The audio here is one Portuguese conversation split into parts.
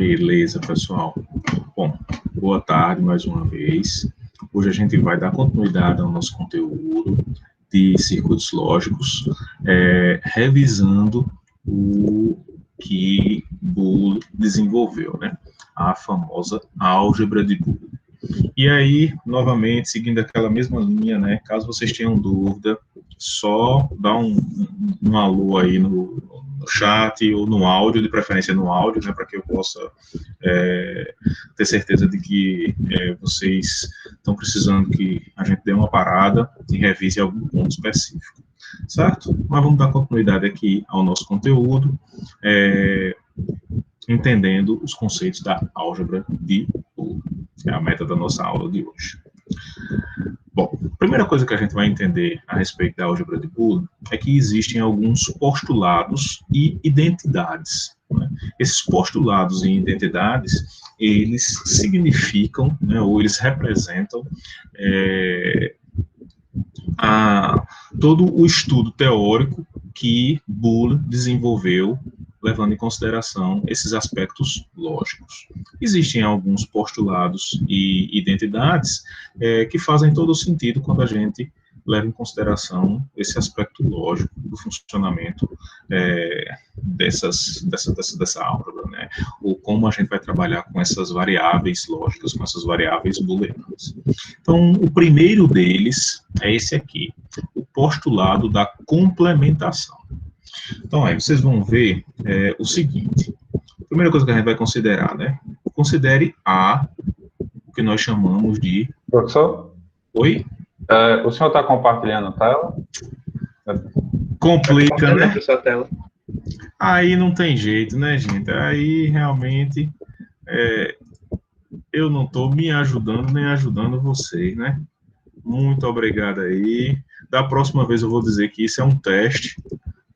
Beleza, pessoal. Bom, boa tarde mais uma vez. Hoje a gente vai dar continuidade ao nosso conteúdo de circuitos lógicos, revisando o que Boole desenvolveu, né? A famosa álgebra de Boole. E aí, novamente, seguindo aquela mesma linha, né? Caso vocês tenham dúvida, só dá um alô aí no chat ou no áudio, de preferência no áudio, né? Para que eu possa ter certeza de que vocês estão precisando que a gente dê uma parada e revise algum ponto específico, certo? Mas vamos dar continuidade aqui ao nosso conteúdo, entendendo os conceitos da álgebra de Boole. É a meta da nossa aula de hoje. Bom, a primeira coisa que a gente vai entender a respeito da álgebra de Boole é que existem alguns postulados e identidades, né? Esses postulados e identidades, eles significam, né, ou eles representam todo o estudo teórico que Boole desenvolveu, levando em consideração esses aspectos lógicos. Existem alguns postulados e identidades que fazem todo o sentido quando a gente leva em consideração esse aspecto lógico do funcionamento dessa álgebra, né? Ou como a gente vai trabalhar com essas variáveis lógicas, com essas variáveis booleanas. Então, o primeiro deles é esse aqui, o postulado da complementação. Então, aí vocês vão ver o seguinte. A primeira coisa que a gente vai considerar, né? Considere A, o que nós chamamos de... Professor? Oi? O senhor está compartilhando a tela? Complica, né? Sua tela. Aí não tem jeito, né, gente? Aí, realmente, eu não estou me ajudando nem ajudando vocês, né? Muito obrigado aí. Da próxima vez eu vou dizer que isso é um teste,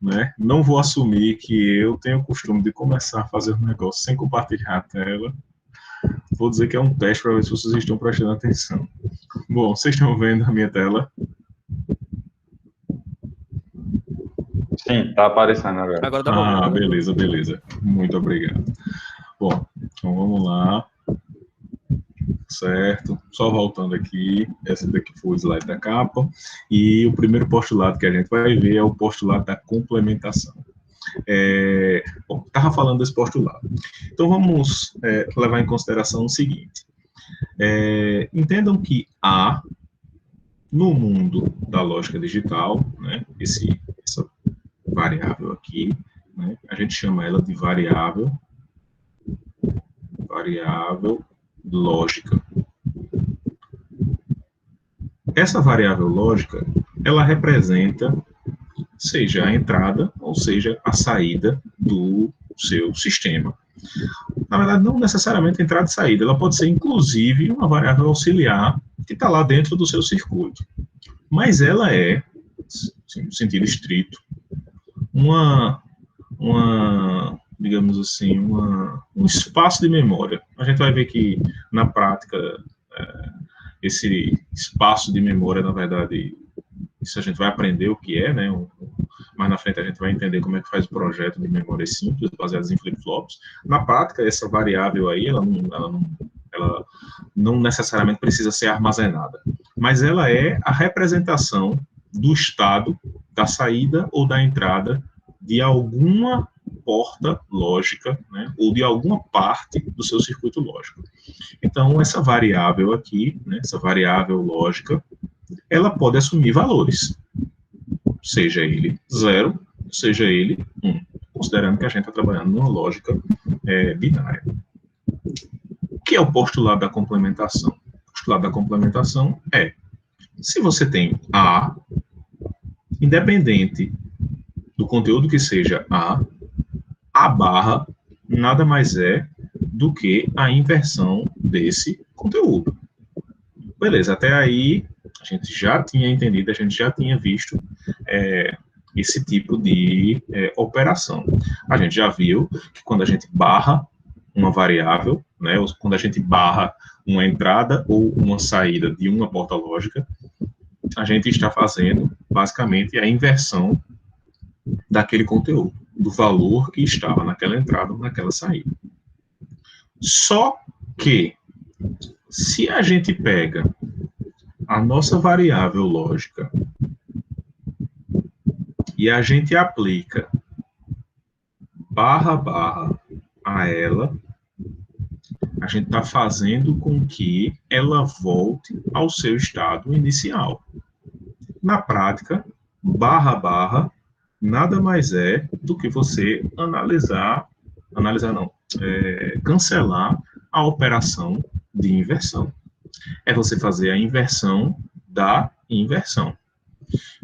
né? Não vou assumir que eu tenho o costume de começar a fazer um negócio sem compartilhar a tela. Vou dizer que é um teste para ver se vocês estão prestando atenção. Bom, vocês estão vendo a minha tela? Sim, está aparecendo agora. Agora tá bom. Beleza, beleza. Muito obrigado. Bom, então vamos lá. Certo, só voltando aqui, esse daqui foi o slide da capa, e o primeiro postulado que a gente vai ver é o postulado da complementação. Bom, estava falando desse postulado. Então vamos levar em consideração o seguinte, entendam que A, no mundo da lógica digital, né, essa variável aqui, né, a gente chama ela de variável lógica. Essa variável lógica, ela representa, seja a entrada, ou seja, a saída do seu sistema. Na verdade, não necessariamente entrada e saída, ela pode ser, inclusive, uma variável auxiliar que está lá dentro do seu circuito. Mas ela é, assim, no sentido estrito, digamos assim, um espaço de memória. A gente vai ver que, na prática, esse espaço de memória, na verdade, isso a gente vai aprender o que é, né? Mais na frente a gente vai entender como é que faz o projeto de memória simples, baseadas em flip-flops. Na prática, essa variável aí, ela não necessariamente precisa ser armazenada, mas ela é a representação do estado da saída ou da entrada de alguma porta lógica, né, ou de alguma parte do seu circuito lógico. Então, essa variável aqui, né, essa variável lógica, ela pode assumir valores, seja ele 0, seja ele 1, considerando que a gente está trabalhando numa lógica binária. O que é o postulado da complementação? O postulado da complementação é, se você tem A, independente do conteúdo que seja A barra nada mais é do que a inversão desse conteúdo. Beleza, até aí a gente já tinha entendido, a gente já tinha visto esse tipo de operação. A gente já viu que quando a gente barra uma variável, né, ou quando a gente barra uma entrada ou uma saída de uma porta lógica, a gente está fazendo, basicamente, a inversão daquele conteúdo, do valor que estava naquela entrada ou naquela saída. Só que, se a gente pega a nossa variável lógica e a gente aplica barra, barra a ela, a gente está fazendo com que ela volte ao seu estado inicial. Na prática, barra, barra, nada mais é do que você cancelar a operação de inversão. É você fazer a inversão da inversão.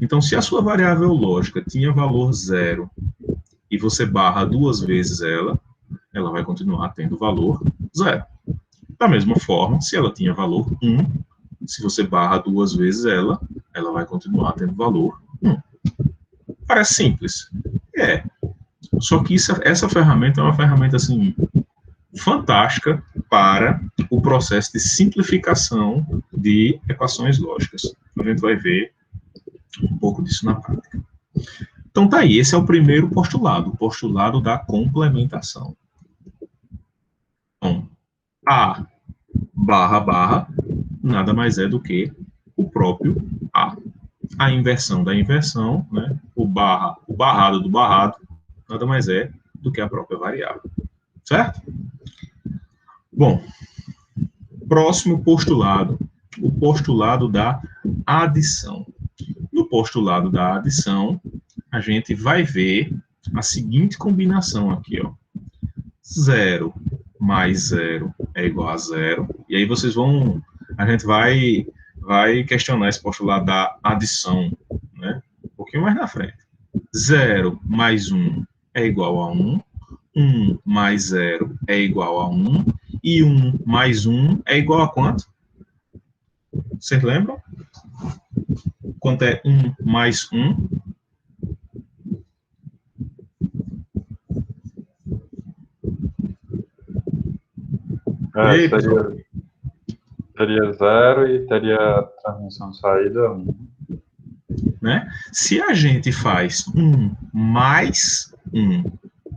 Então, se a sua variável lógica tinha valor 0 e você barra 2 vezes ela vai continuar tendo valor 0. Da mesma forma, se ela tinha valor 1, se você barra 2 vezes ela vai continuar tendo valor 1. Parece simples. Só que essa ferramenta é uma ferramenta assim fantástica para o processo de simplificação de equações lógicas. A gente vai ver um pouco disso na prática. Então tá aí, esse é o primeiro postulado, o postulado da complementação. Então, A barra barra nada mais é do que o próprio A. A inversão da inversão, né, o barrado do barrado, nada mais é do que a própria variável. Certo? Bom, próximo postulado, o postulado da adição. No postulado da adição, a gente vai ver a seguinte combinação aqui, ó. 0 mais 0 é igual a 0. E aí a gente vai questionar esse postulado da adição, né? Um pouquinho mais na frente. 0 mais 1 é igual a 1. 1 mais 0 é igual a 1. E 1 mais 1 é igual a quanto? Vocês lembram? Quanto é 1 mais 1? Teria 0 e teria transmissão de saída 1. Né? Se a gente faz 1 mais 1,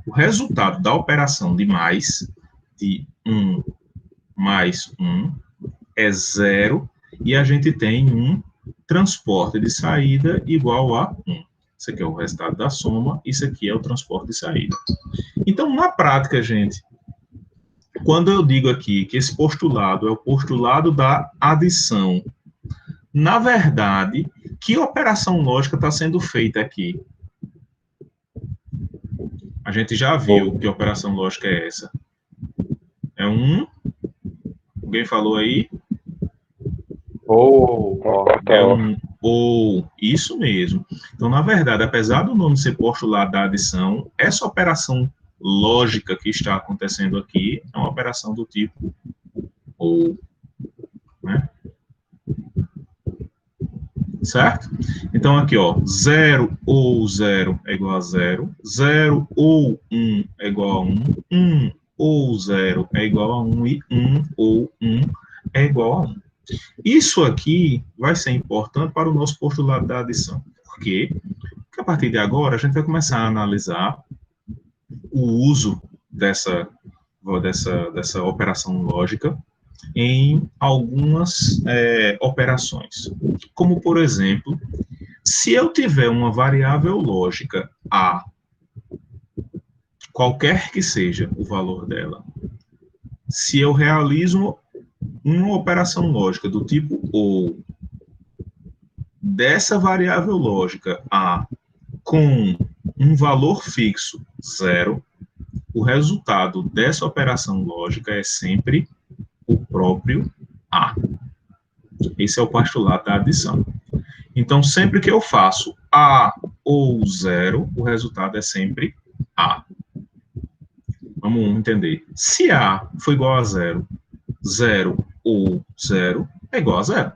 o resultado da operação de mais, de 1 mais 1, é 0, e a gente tem um transporte de saída igual a 1. Isso aqui é o resultado da soma, isso aqui é o transporte de saída. Então, na prática, gente, quando eu digo aqui que esse postulado é o postulado da adição, na verdade, que operação lógica está sendo feita aqui? A gente já viu que operação lógica é essa. É alguém falou aí? Ou, isso mesmo. Então, na verdade, apesar do nome ser postulado da adição, essa operação lógica que está acontecendo aqui é uma operação do tipo ou, né? Certo? Então, aqui, ó, 0 ou 0 é igual a 0, 0 ou 1 é igual a 1, 1 ou 0 é igual a 1 e 1 ou 1 é igual a 1. Isso aqui vai ser importante para o nosso postulado da adição. Por quê? Porque a partir de agora a gente vai começar a analisar o uso dessa operação lógica em algumas operações. Como, por exemplo, se eu tiver uma variável lógica A, qualquer que seja o valor dela, se eu realizo uma operação lógica do tipo OU, dessa variável lógica A com um valor fixo 0, o resultado dessa operação lógica é sempre o próprio A. Esse é o postulado da adição. Então, sempre que eu faço A ou 0, o resultado é sempre A. Vamos entender. Se A for igual a 0, 0 ou 0 é igual a 0.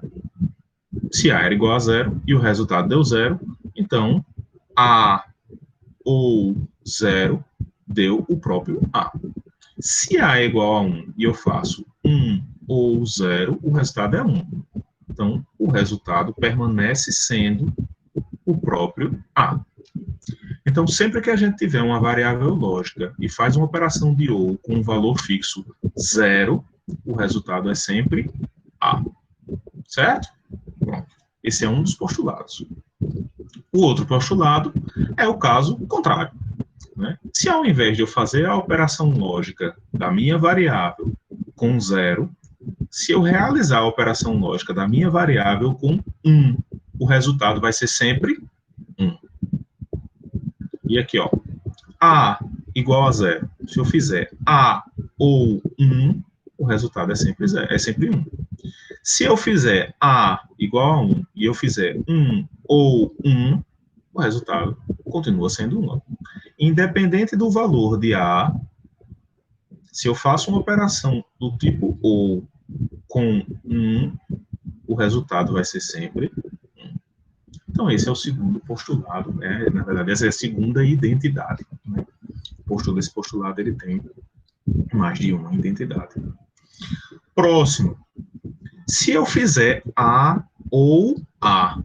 Se A era igual a 0 e o resultado deu 0, então A ou 0 deu o próprio A. Se A é igual a 1 e eu faço 1 ou 0, o resultado é 1. Então, o resultado permanece sendo o próprio A. Então, sempre que a gente tiver uma variável lógica e faz uma operação de OR com um valor fixo 0, o resultado é sempre A. Certo? Pronto. Esse é um dos postulados. O outro postulado é o caso contrário. Né? Se ao invés de eu fazer a operação lógica da minha variável com 0, se eu realizar a operação lógica da minha variável com 1, o resultado vai ser sempre 1. E aqui, ó, A igual a 0. Se eu fizer A ou 1, o resultado é sempre 0, é sempre 1. Se eu fizer A igual a 1 e eu fizer 1 ou 1, o resultado continua sendo 1. Independente do valor de A, se eu faço uma operação do tipo OR com 1, o resultado vai ser sempre 1. Então, esse é o segundo postulado, né? Na verdade, essa é a segunda identidade. Né? Esse postulado ele tem mais de uma identidade. Próximo. Se eu fizer A ou A,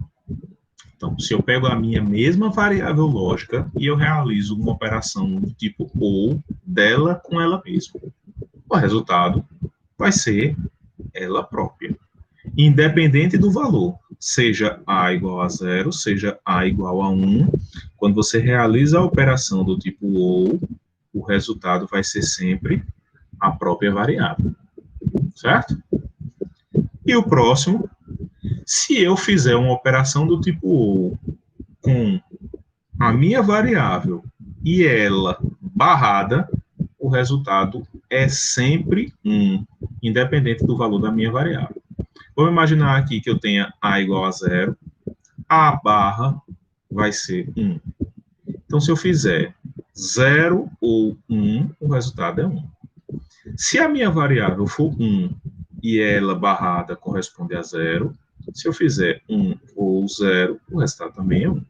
então, se eu pego a minha mesma variável lógica e eu realizo uma operação do tipo OR dela com ela mesma, o resultado vai ser ela própria, independente do valor, seja A igual a 0, seja A igual a 1, quando você realiza a operação do tipo OR, o resultado vai ser sempre a própria variável, certo? E o próximo, se eu fizer uma operação do tipo OR com a minha variável e ela barrada, o resultado é sempre 1, independente do valor da minha variável. Vamos imaginar aqui que eu tenha A igual a 0, A barra vai ser 1. Então, se eu fizer 0 ou 1, o resultado é 1. Se a minha variável for 1 e ela barrada corresponde a 0, se eu fizer 1 ou 0, o resultado também é 1.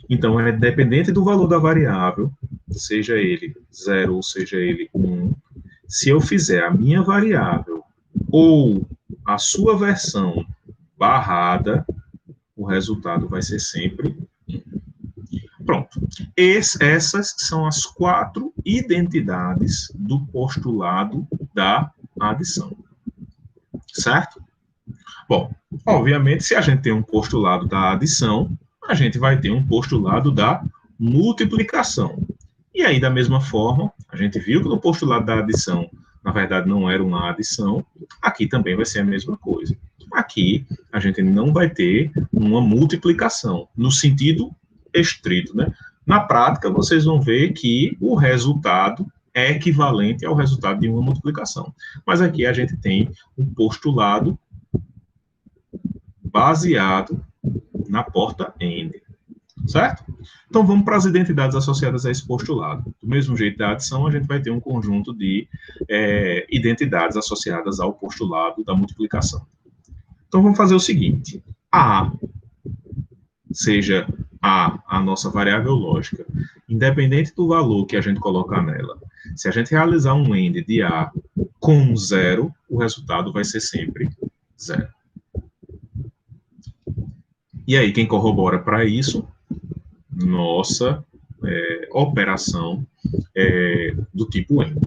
Então, é dependente do valor da variável, seja ele 0 ou seja ele 1, se eu fizer a minha variável ou a sua versão barrada, o resultado vai ser sempre 1. Pronto. Essas são as 4 identidades do postulado da adição. Certo? Bom, obviamente, se a gente tem um postulado da adição, a gente vai ter um postulado da multiplicação. E aí, da mesma forma, a gente viu que no postulado da adição, na verdade, não era uma adição, aqui também vai ser a mesma coisa. Aqui, a gente não vai ter uma multiplicação, no sentido estrito, né? Na prática, vocês vão ver que o resultado é equivalente ao resultado de uma multiplicação. Mas aqui a gente tem um postulado baseado na porta AND, certo? Então, vamos para as identidades associadas a esse postulado. Do mesmo jeito da adição, a gente vai ter um conjunto de identidades associadas ao postulado da multiplicação. Então, vamos fazer o seguinte. A, seja a nossa variável lógica, independente do valor que a gente colocar nela, se a gente realizar um AND de A com 0, o resultado vai ser sempre 0. E aí, quem corrobora para isso? Nossa operação do tipo AND.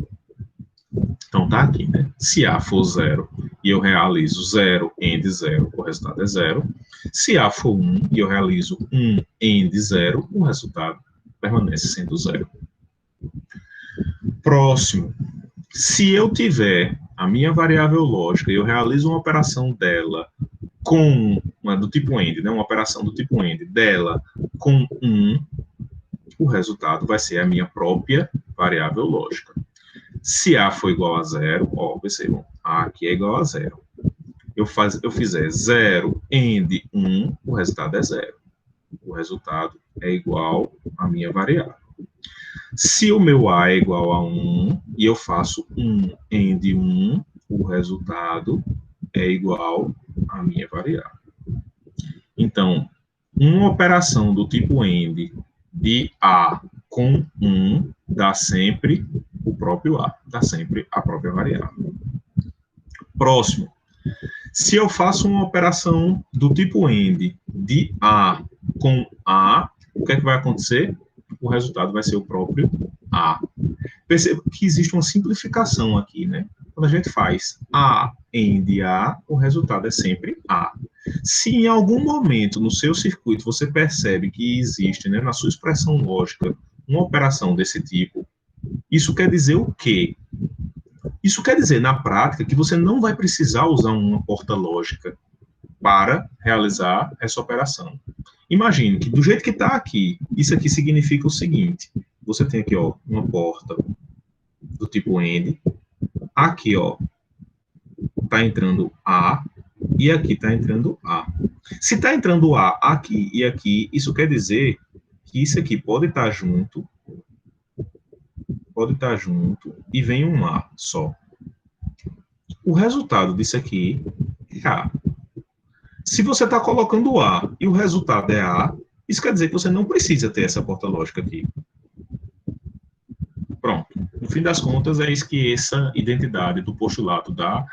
Então, tá aqui, né? Se A for 0 e eu realizo 0 AND 0, o resultado é 0. Se A for 1 e eu realizo 1 AND 0, o resultado permanece sendo 0. Próximo. Se eu tiver a minha variável lógica e eu realizo uma operação dela com do tipo AND, né? Uma operação do tipo AND dela com 1, o resultado vai ser a minha própria variável lógica. Se A for igual a 0, ó, percebam, A aqui é igual a 0. Eu fizer 0 AND 1, o resultado é 0. O resultado é igual à minha variável. Se o meu A é igual a 1 e eu faço 1 AND 1, o resultado é igual à minha variável. Então, uma operação do tipo AND de A com 1 dá sempre o próprio A, dá sempre a própria variável. Próximo. Se eu faço uma operação do tipo AND de A com A, o que é que vai acontecer? o resultado vai ser o próprio A. Perceba que existe uma simplificação aqui, né? Quando a gente faz A AND A, o resultado é sempre A. Se em algum momento no seu circuito você percebe que existe, né, na sua expressão lógica, uma operação desse tipo, isso quer dizer o quê? Isso quer dizer, na prática, que você não vai precisar usar uma porta lógica para realizar essa operação. Imagine que, do jeito que está aqui, isso aqui significa o seguinte: você tem aqui, ó, uma porta do tipo AND, aqui, ó, está entrando A, e aqui está entrando A. Se está entrando A aqui e aqui, isso quer dizer que isso aqui pode estar junto, e vem um A só. O resultado disso aqui é A. Se você está colocando A e o resultado é A, isso quer dizer que você não precisa ter essa porta lógica aqui. Pronto. No fim das contas, é isso que essa identidade do postulado da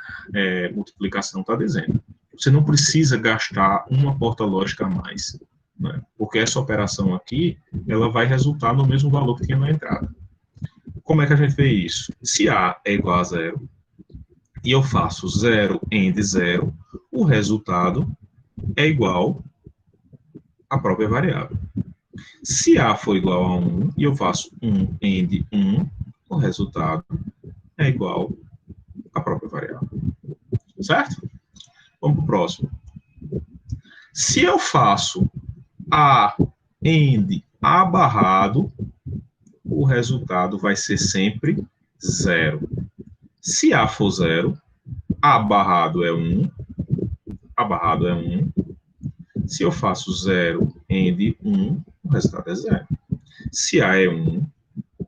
multiplicação está dizendo. Você não precisa gastar uma porta lógica a mais, né? Porque essa operação aqui, ela vai resultar no mesmo valor que tinha na entrada. Como é que a gente vê isso? Se A é igual a 0, e eu faço 0 AND 0, o resultado é igual à própria variável. Se A for igual a 1, e eu faço 1 AND 1, o resultado é igual à própria variável. Certo? Vamos para o próximo. Se eu faço A AND A barrado, o resultado vai ser sempre 0. Se A for 0, A barrado é 1, A barrado é 1. Se eu faço 0 AND 1, o resultado é 0. Se A é 1,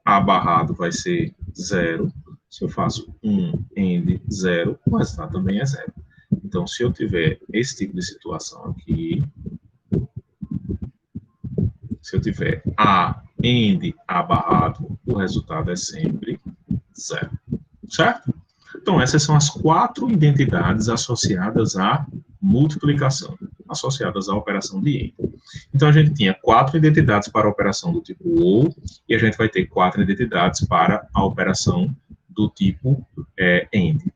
A barrado vai ser 0. Se eu faço 1 AND 0, o resultado também é 0. Então, se eu tiver esse tipo de situação aqui, se eu tiver A AND A barrado, o resultado é sempre 0. Certo? Então, essas são as 4 identidades associadas à multiplicação, associadas à operação de AND. Então, a gente tinha 4 identidades para a operação do tipo OR, e a gente vai ter 4 identidades para a operação do tipo AND.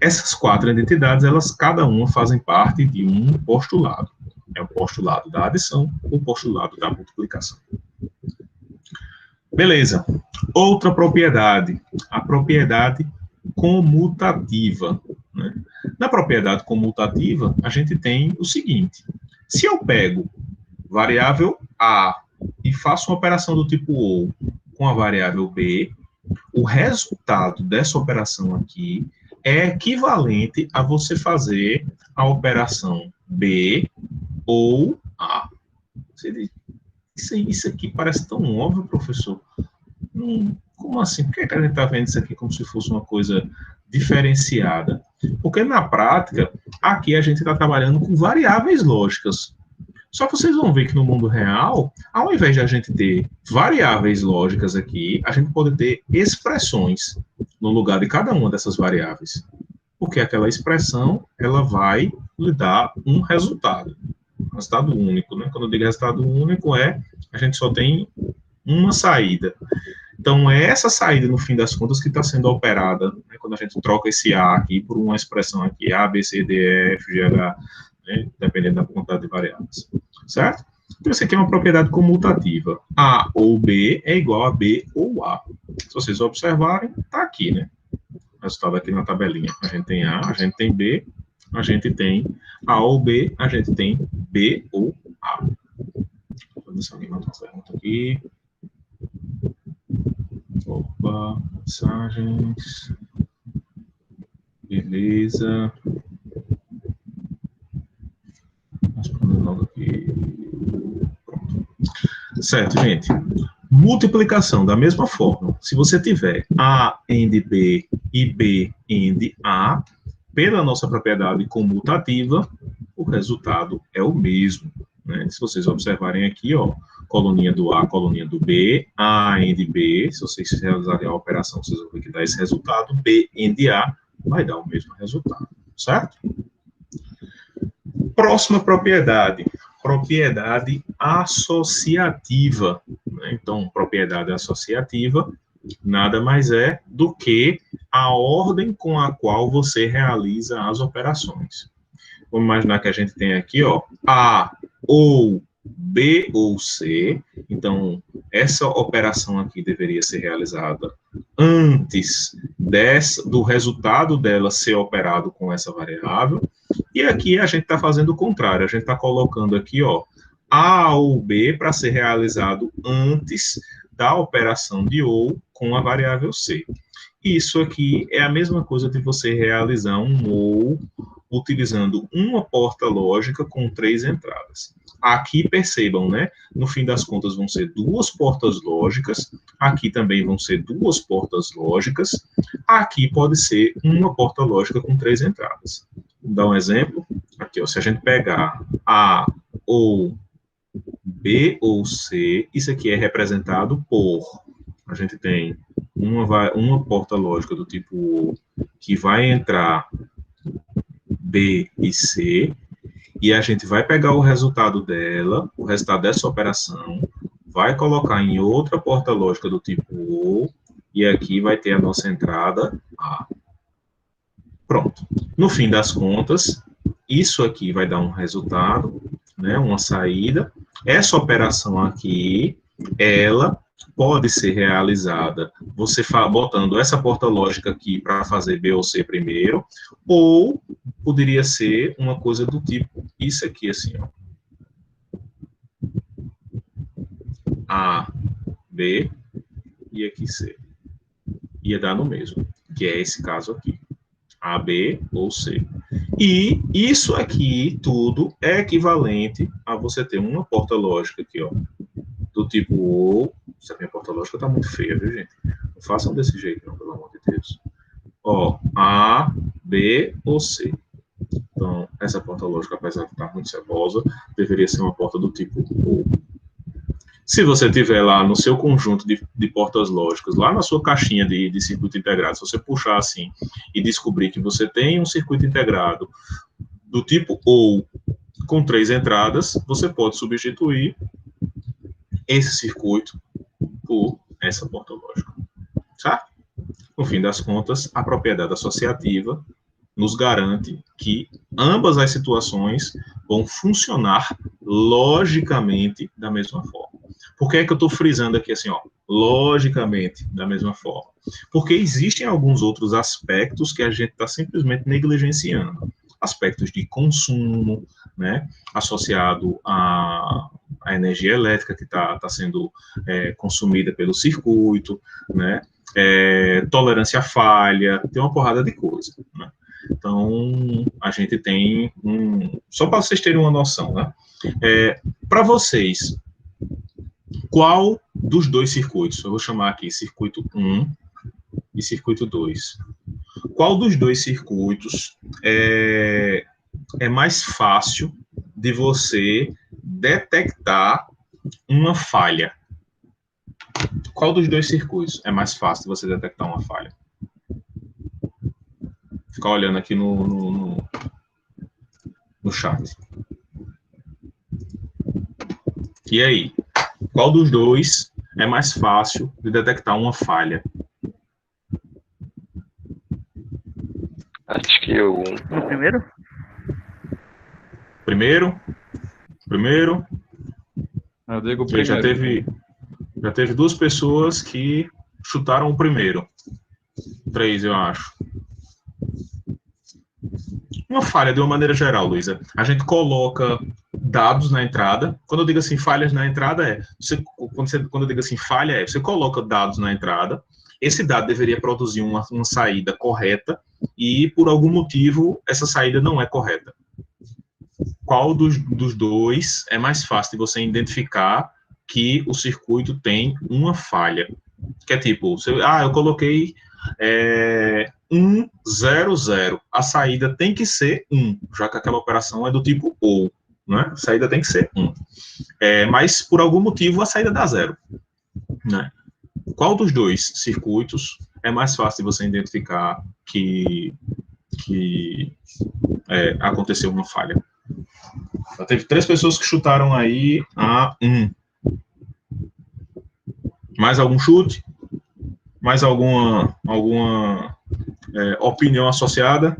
Essas 4 identidades, elas cada uma fazem parte de um postulado. É o postulado da adição, o postulado da multiplicação. Beleza. Outra propriedade, a propriedade comutativa, né? Na propriedade comutativa, a gente tem o seguinte: se eu pego variável A e faço uma operação do tipo OR com a variável B, o resultado dessa operação aqui é equivalente a você fazer a operação B ou A. Isso aqui parece tão óbvio, professor. Como assim? Por que a gente está vendo isso aqui como se fosse uma coisa diferenciada? Porque, na prática, aqui a gente está trabalhando com variáveis lógicas. Só que vocês vão ver que no mundo real, ao invés de a gente ter variáveis lógicas aqui, a gente pode ter expressões no lugar de cada uma dessas variáveis. Porque aquela expressão, ela vai lhe dar um resultado único, né? Quando eu digo resultado único, a gente só tem uma saída. Então, é essa saída, no fim das contas, que está sendo operada, né, quando a gente troca esse A aqui por uma expressão aqui, A, B, C, D, E, F, G, H, né, dependendo da quantidade de variáveis. Certo? Então, isso aqui é uma propriedade comutativa. A ou B é igual a B ou A. Se vocês observarem, está aqui, né? O resultado aqui na tabelinha. A gente tem A, a gente tem B, a gente tem A ou B, a gente tem B ou A. Vou ver se alguém mandou uma pergunta aqui. Opa, mensagens. Beleza. Respondendo logo aqui. Pronto. Certo, gente. Multiplicação, da mesma forma. Se você tiver A AND B e B AND A, pela nossa propriedade comutativa, o resultado é o mesmo, né? Se vocês observarem aqui, ó, coluninha do A, coluninha do B, A AND B, se vocês realizarem a operação, vocês vão ver que dá esse resultado, B AND A vai dar o mesmo resultado, certo? Próxima propriedade, propriedade associativa, né? né? Então, propriedade associativa nada mais é do que a ordem com a qual você realiza as operações. Vamos imaginar que a gente tem aqui, ó, A ou B ou C. Então, essa operação aqui deveria ser realizada antes do resultado dela ser operado com essa variável. E aqui a gente está fazendo o contrário. A gente está colocando aqui, ó, A ou B para ser realizado antes da operação de ou com a variável C. Isso aqui é a mesma coisa de você realizar um ou utilizando uma porta lógica com 3 entradas. Aqui, percebam, né? No fim das contas, vão ser 2 portas lógicas. Aqui também vão ser 2 portas lógicas. Aqui pode ser uma porta lógica com 3 entradas. Vou dar um exemplo. Aqui, ó, se a gente pegar A ou B ou C, isso aqui é representado por... A gente tem uma porta lógica do tipo O que vai entrar B e C, e a gente vai pegar o resultado dela, o resultado dessa operação, vai colocar em outra porta lógica do tipo O, e aqui vai ter a nossa entrada A. Pronto. No fim das contas, isso aqui vai dar um resultado, né, uma saída. Essa operação aqui, ela pode ser realizada você botando essa porta lógica aqui para fazer B ou C primeiro, ou poderia ser uma coisa do tipo isso aqui, assim, ó. A, B e aqui C. Ia dar no mesmo, que é esse caso aqui. A, B ou C. E isso aqui, tudo, é equivalente a você ter uma porta lógica aqui, ó, do tipo O. Essa minha porta lógica tá muito feia, viu, gente? Não façam desse jeito, não, pelo amor de Deus. Ó, A, B ou C. Então, essa porta lógica, apesar de estar muito cebosa, deveria ser uma porta do tipo O. Se você tiver lá no seu conjunto de portas lógicas, lá na sua caixinha de circuito integrado, se você puxar assim e descobrir que você tem um circuito integrado do tipo OU com 3 entradas, você pode substituir esse circuito por essa porta lógica, certo? No fim das contas, a propriedade associativa nos garante que ambas as situações vão funcionar logicamente da mesma forma. Por que é que eu estou frisando aqui assim, ó, logicamente da mesma forma? Porque existem alguns outros aspectos que a gente está simplesmente negligenciando. Aspectos de consumo, né, associado à energia elétrica que está sendo consumida pelo circuito, né, tolerância à falha, tem uma porrada de coisa, né? Então, a gente tem só para vocês terem uma noção, né? Para vocês, qual dos dois circuitos, eu vou chamar aqui circuito 1 e circuito 2, qual dos dois circuitos é mais fácil de você detectar uma falha? Qual dos dois circuitos é mais fácil de você detectar uma falha? Ficar olhando aqui no chat. E aí? Qual dos dois é mais fácil de detectar uma falha? Acho que o No primeiro? Primeiro. Eu digo primeiro. Já teve 2 pessoas que chutaram o primeiro. 3, eu acho. Uma falha, de uma maneira geral, Luísa. A gente coloca dados na entrada. Quando eu digo assim, falhas na entrada, quando eu digo assim, falha, você coloca dados na entrada. Esse dado deveria produzir uma saída correta e, por algum motivo, essa saída não é correta. Qual dos dois é mais fácil de você identificar que o circuito tem uma falha? Que é tipo, eu coloquei 1, 0, 0. A saída tem que ser 1, já que aquela operação é do tipo OU, né? A saída tem que ser 1. Mas, por algum motivo, a saída dá 0, né? Qual dos dois circuitos é mais fácil de você identificar que aconteceu uma falha? Já teve 3 pessoas que chutaram aí a 1. Mais algum chute? Mais alguma opinião associada?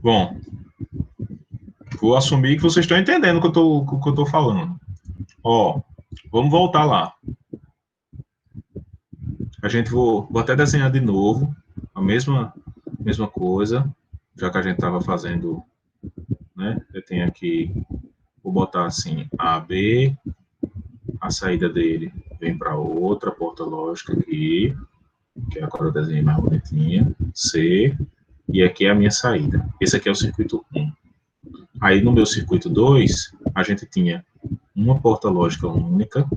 Bom, vou assumir que vocês estão entendendo o que eu estou falando. Ó, vamos voltar lá. A gente vou até desenhar de novo a mesma coisa, já que a gente estava fazendo, né? Eu tenho aqui, vou botar assim, AB, a saída dele vem para outra porta lógica aqui, que é a cor eu desenhei mais bonitinha, C, e aqui é a minha saída. Esse aqui é o circuito 1. Aí no meu circuito 2, a gente tinha uma porta lógica única,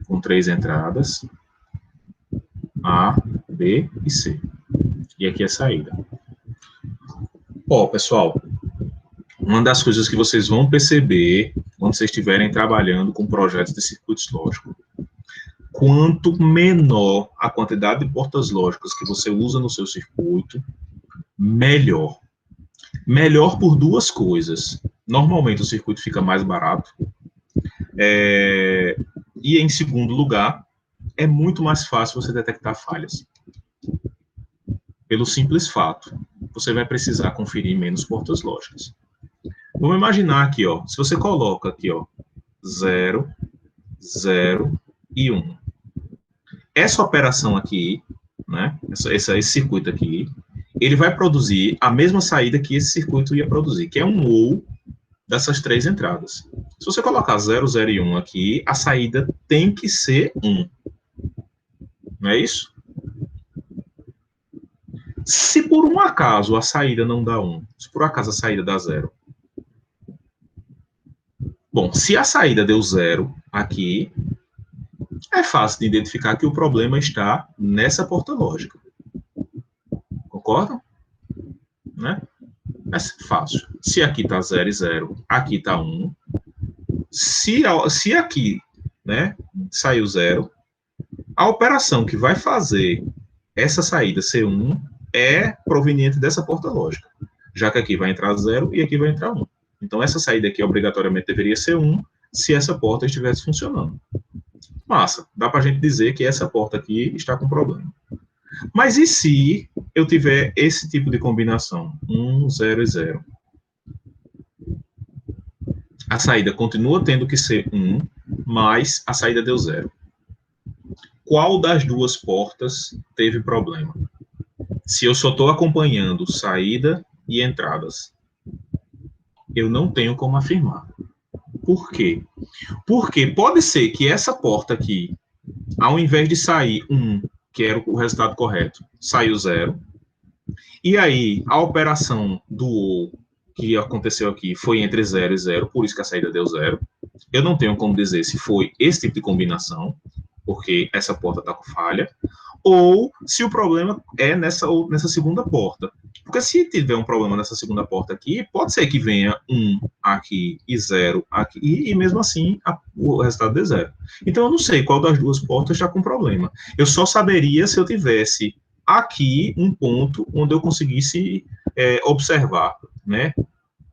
com 3 entradas, A, B e C. E aqui é a saída. Ó, pessoal, uma das coisas que vocês vão perceber quando vocês estiverem trabalhando com projetos de circuitos lógicos, quanto menor a quantidade de portas lógicas que você usa no seu circuito, melhor. Melhor por duas coisas. Normalmente o circuito fica mais barato. E em segundo lugar, é muito mais fácil você detectar falhas. Pelo simples fato, você vai precisar conferir menos portas lógicas. Vamos imaginar aqui, ó, se você coloca aqui, ó, 0, 0 e 1. Essa operação aqui, né, esse circuito aqui, ele vai produzir a mesma saída que esse circuito ia produzir, que é um ou dessas 3 entradas. Se você colocar 0, 0 e 1 aqui, a saída tem que ser 1. Não é isso? Se por um acaso a saída não dá 1, se por acaso a saída dá 0. Bom, se a saída deu 0 aqui, é fácil de identificar que o problema está nessa porta lógica. Concordam? Né? É fácil. Se aqui está 0 e 0, aqui está 1. Se aqui, né, saiu 0, a operação que vai fazer essa saída ser 1 é proveniente dessa porta lógica, já que aqui vai entrar 0 e aqui vai entrar 1. Então, essa saída aqui obrigatoriamente deveria ser 1 se essa porta estivesse funcionando. Massa, dá para a gente dizer que essa porta aqui está com problema. Mas e se eu tiver esse tipo de combinação, 1, 0 e 0? A saída continua tendo que ser 1, mas a saída deu 0. Qual das duas portas teve problema? Se eu só estou acompanhando saída e entradas, eu não tenho como afirmar. Por quê? Porque pode ser que essa porta aqui, ao invés de sair 1, que era o resultado correto, saiu 0. E aí, a operação do OU que aconteceu aqui foi entre 0 e 0, por isso que a saída deu 0. Eu não tenho como dizer se foi esse tipo de combinação, porque essa porta está com falha, ou se o problema é nessa segunda porta. Porque se tiver um problema nessa segunda porta aqui, pode ser que venha 1 aqui e 0 aqui, e mesmo assim o resultado dê 0. Então eu não sei qual das duas portas está com problema. Eu só saberia se eu tivesse aqui um ponto onde eu conseguisse observar, né,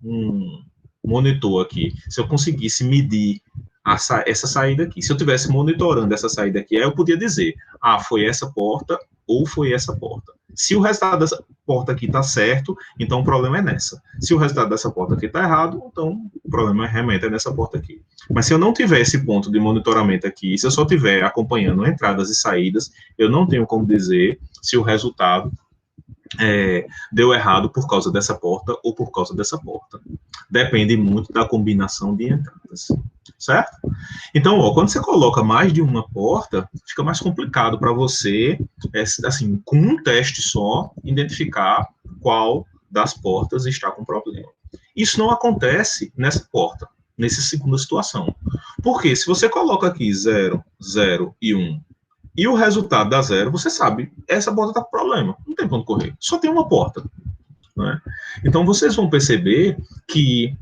um monitor aqui, se eu conseguisse medir essa saída aqui. Se eu estivesse monitorando essa saída aqui, aí eu podia dizer, foi essa porta ou foi essa porta. Se o resultado dessa porta aqui está certo, então o problema é nessa. Se o resultado dessa porta aqui está errado, então o problema realmente é nessa porta aqui. Mas se eu não tiver esse ponto de monitoramento aqui, se eu só estiver acompanhando entradas e saídas, eu não tenho como dizer se o resultado deu errado por causa dessa porta ou por causa dessa porta. Depende muito da combinação de entradas, certo? Então, quando você coloca mais de uma porta, fica mais complicado para você, assim, com um teste só, identificar qual das portas está com problema. Isso não acontece nessa porta, nessa segunda situação. Porque se você coloca aqui 0, 0 e 1, e o resultado dá 0, você sabe, essa porta está com problema, não tem ponto correr, só tem uma porta. Né? Então, vocês vão perceber que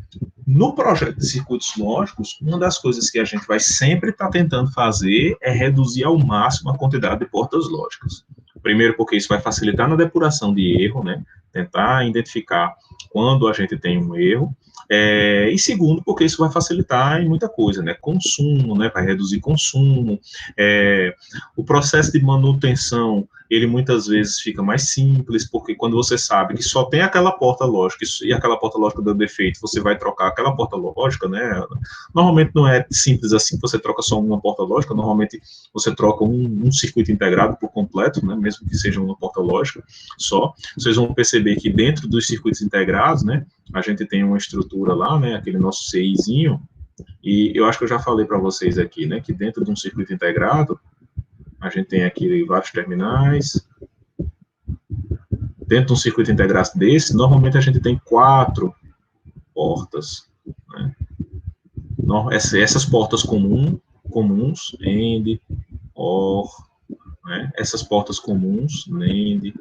no projeto de circuitos lógicos, uma das coisas que a gente vai sempre estar tentando fazer é reduzir ao máximo a quantidade de portas lógicas. Primeiro, porque isso vai facilitar na depuração de erro, né? Tentar identificar quando a gente tem um erro, E segundo, porque isso vai facilitar em muita coisa, né? Consumo, né? Vai reduzir consumo. O processo de manutenção, ele muitas vezes fica mais simples, porque quando você sabe que só tem aquela porta lógica e aquela porta lógica deu defeito, você vai trocar aquela porta lógica, né? Normalmente não é simples assim, você troca só uma porta lógica, normalmente você troca um circuito integrado por completo, né? Mesmo que seja uma porta lógica só. Vocês vão perceber que dentro dos circuitos integrados, né, a gente tem uma estrutura lá, né, aquele nosso CIzinho, e eu acho que eu já falei para vocês aqui, né, que dentro de um circuito integrado, a gente tem aqui vários terminais. Dentro de um circuito integrado desse, normalmente a gente tem 4 portas, né? Essas portas comuns, AND, OR, né? Essas portas comuns, NAND,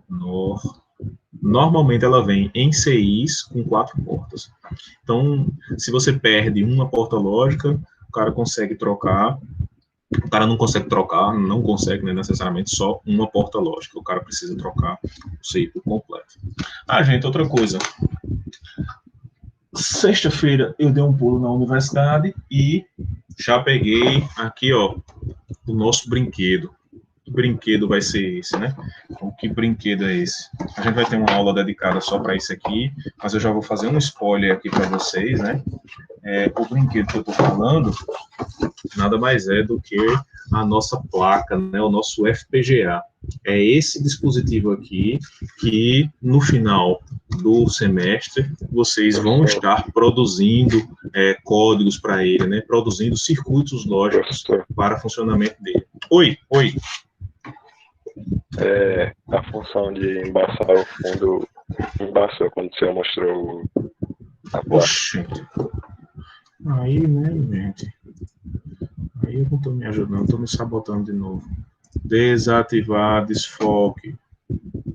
NOR, normalmente ela vem em CIs com 4 portas. Então, se você perde uma porta lógica, o cara consegue trocar. O cara não consegue trocar, não consegue, né, necessariamente só uma porta lógica. O cara precisa trocar o CI por completo. Gente, outra coisa. Sexta-feira eu dei um pulo na universidade e já peguei aqui, ó, o nosso brinquedo. Que brinquedo vai ser esse, né? Então, que brinquedo é esse? A gente vai ter uma aula dedicada só para isso aqui, mas eu já vou fazer um spoiler aqui para vocês, né? O brinquedo que eu estou falando nada mais é do que a nossa placa, né? O nosso FPGA. É esse dispositivo aqui que, no final do semestre, vocês vão estar produzindo códigos para ele, né? Produzindo circuitos lógicos para funcionamento dele. Oi. A função de embaçar o fundo embaçou quando você mostrou a placa. Oxi. Aí, né, gente? Aí eu não estou me ajudando, estou me sabotando de novo. Desativar, desfoque.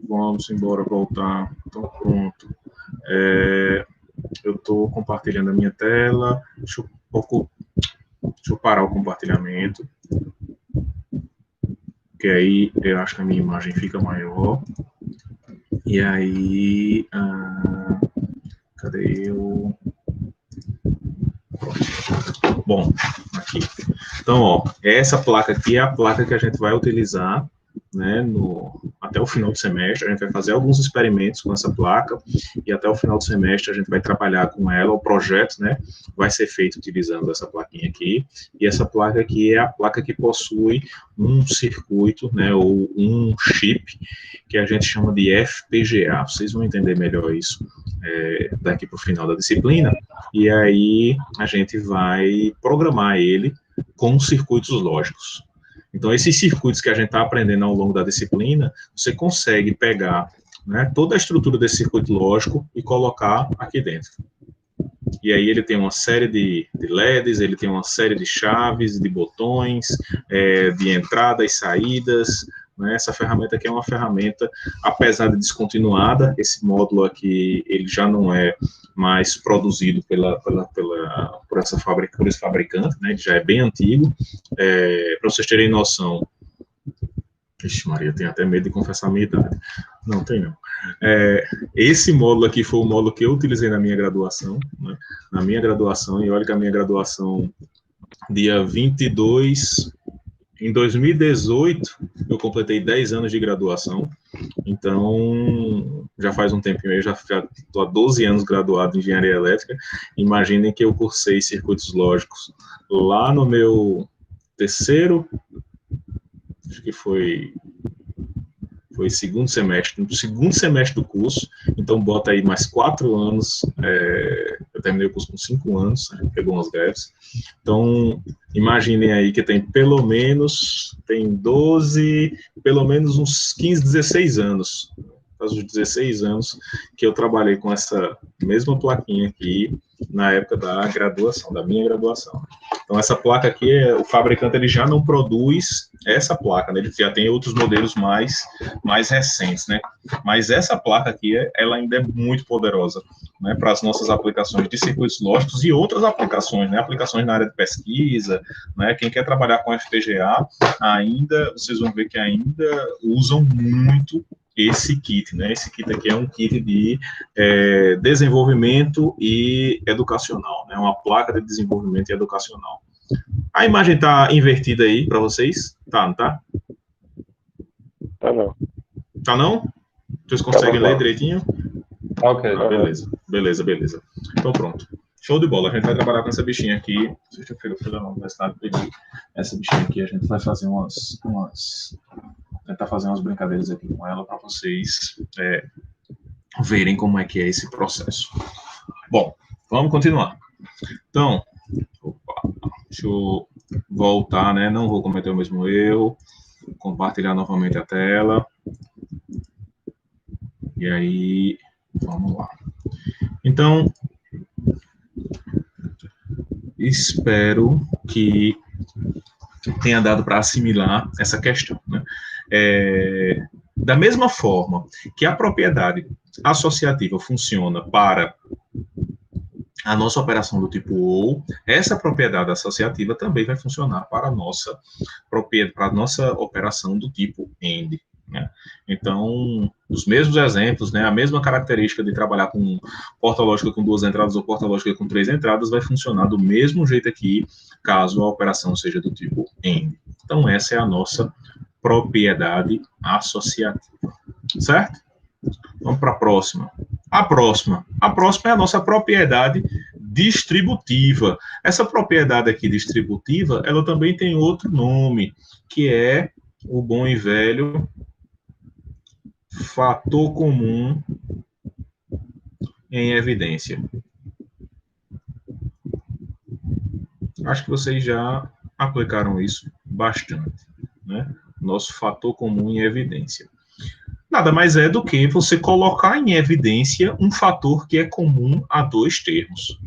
Vamos embora, voltar. Então, pronto. Eu estou compartilhando a minha tela. Deixa eu parar o compartilhamento. Que aí eu acho que a minha imagem fica maior. E aí, cadê eu? Bom, aqui. Então, ó, essa placa aqui é a placa que a gente vai utilizar, né, até o final do semestre. A gente vai fazer alguns experimentos com essa placa e até o final do semestre a gente vai trabalhar com ela. O projeto, né, vai ser feito utilizando essa plaquinha aqui. E essa placa aqui é a placa que possui um circuito, né, ou um chip que a gente chama de FPGA. Vocês vão entender melhor isso daqui para o final da disciplina. E aí a gente vai programar ele com circuitos lógicos. Então, esses circuitos que a gente está aprendendo ao longo da disciplina, você consegue pegar, né, toda a estrutura desse circuito lógico e colocar aqui dentro. E aí ele tem uma série de LEDs, ele tem uma série de chaves, de botões, de entradas e saídas, né? Essa ferramenta aqui é uma ferramenta, apesar de descontinuada, esse módulo aqui, ele já não é mais produzido por esse fabricante, né? Ele já é bem antigo. Para vocês terem noção, ixi Maria, eu tenho até medo de confessar a minha idade. Não, tem não. Esse módulo aqui foi o módulo que eu utilizei na minha graduação, né? Na minha graduação, e olha que a minha graduação, dia 22, em 2018, eu completei 10 anos de graduação, então, já faz um tempinho, eu já estou há 12 anos graduado em Engenharia Elétrica. Imaginem que eu cursei circuitos lógicos lá no meu terceiro, acho que foi segundo semestre, no segundo semestre do curso, então bota aí mais 4 anos, eu terminei o curso com 5 anos, a gente pegou umas greves, então imaginem aí que tem pelo menos uns 15, 16 anos, faz uns 16 anos que eu trabalhei com essa mesma plaquinha aqui, na época da graduação, da minha graduação. Então, essa placa aqui, o fabricante ele já não produz essa placa, né? Ele já tem outros modelos mais recentes, né? Mas essa placa aqui, ela ainda é muito poderosa, né? Para as nossas aplicações de circuitos lógicos e outras aplicações, né? Aplicações na área de pesquisa, né? Quem quer trabalhar com FPGA, ainda, vocês vão ver que ainda usam muito esse kit, né? Esse kit aqui é um kit de desenvolvimento e educacional, né? Uma placa de desenvolvimento e educacional. A imagem está invertida aí para vocês? Tá, não tá? Tá não. Tá não? Vocês conseguem ler direitinho? Ok. Beleza. Então pronto. Show de bola. A gente vai trabalhar com essa bichinha aqui. Sexta-feira eu fui lá na universidade, peguei essa bichinha aqui. A gente vai fazer tentar fazer umas brincadeiras aqui com ela para vocês verem como é que é esse processo. Bom, vamos continuar. Então, deixa eu voltar, né? Não vou cometer o mesmo erro. Compartilhar novamente a tela. E aí, vamos lá. Então, espero que tenha dado para assimilar essa questão, né? Da mesma forma que a propriedade associativa funciona para a nossa operação do tipo OU, essa propriedade associativa também vai funcionar para a nossa operação do tipo AND. Né? Então, os mesmos exemplos, né, a mesma característica de trabalhar com porta lógica com 2 entradas ou porta lógica com 3 entradas vai funcionar do mesmo jeito aqui, caso a operação seja do tipo AND. Então, essa é a nossa propriedade associativa, certo? Vamos para a próxima. A próxima é a nossa propriedade distributiva. Essa propriedade aqui distributiva, ela também tem outro nome, que é o bom e velho fator comum em evidência. Acho que vocês já aplicaram isso bastante, né? Nosso fator comum em evidência. Nada mais é do que você colocar em evidência um fator que é comum a 2 termos,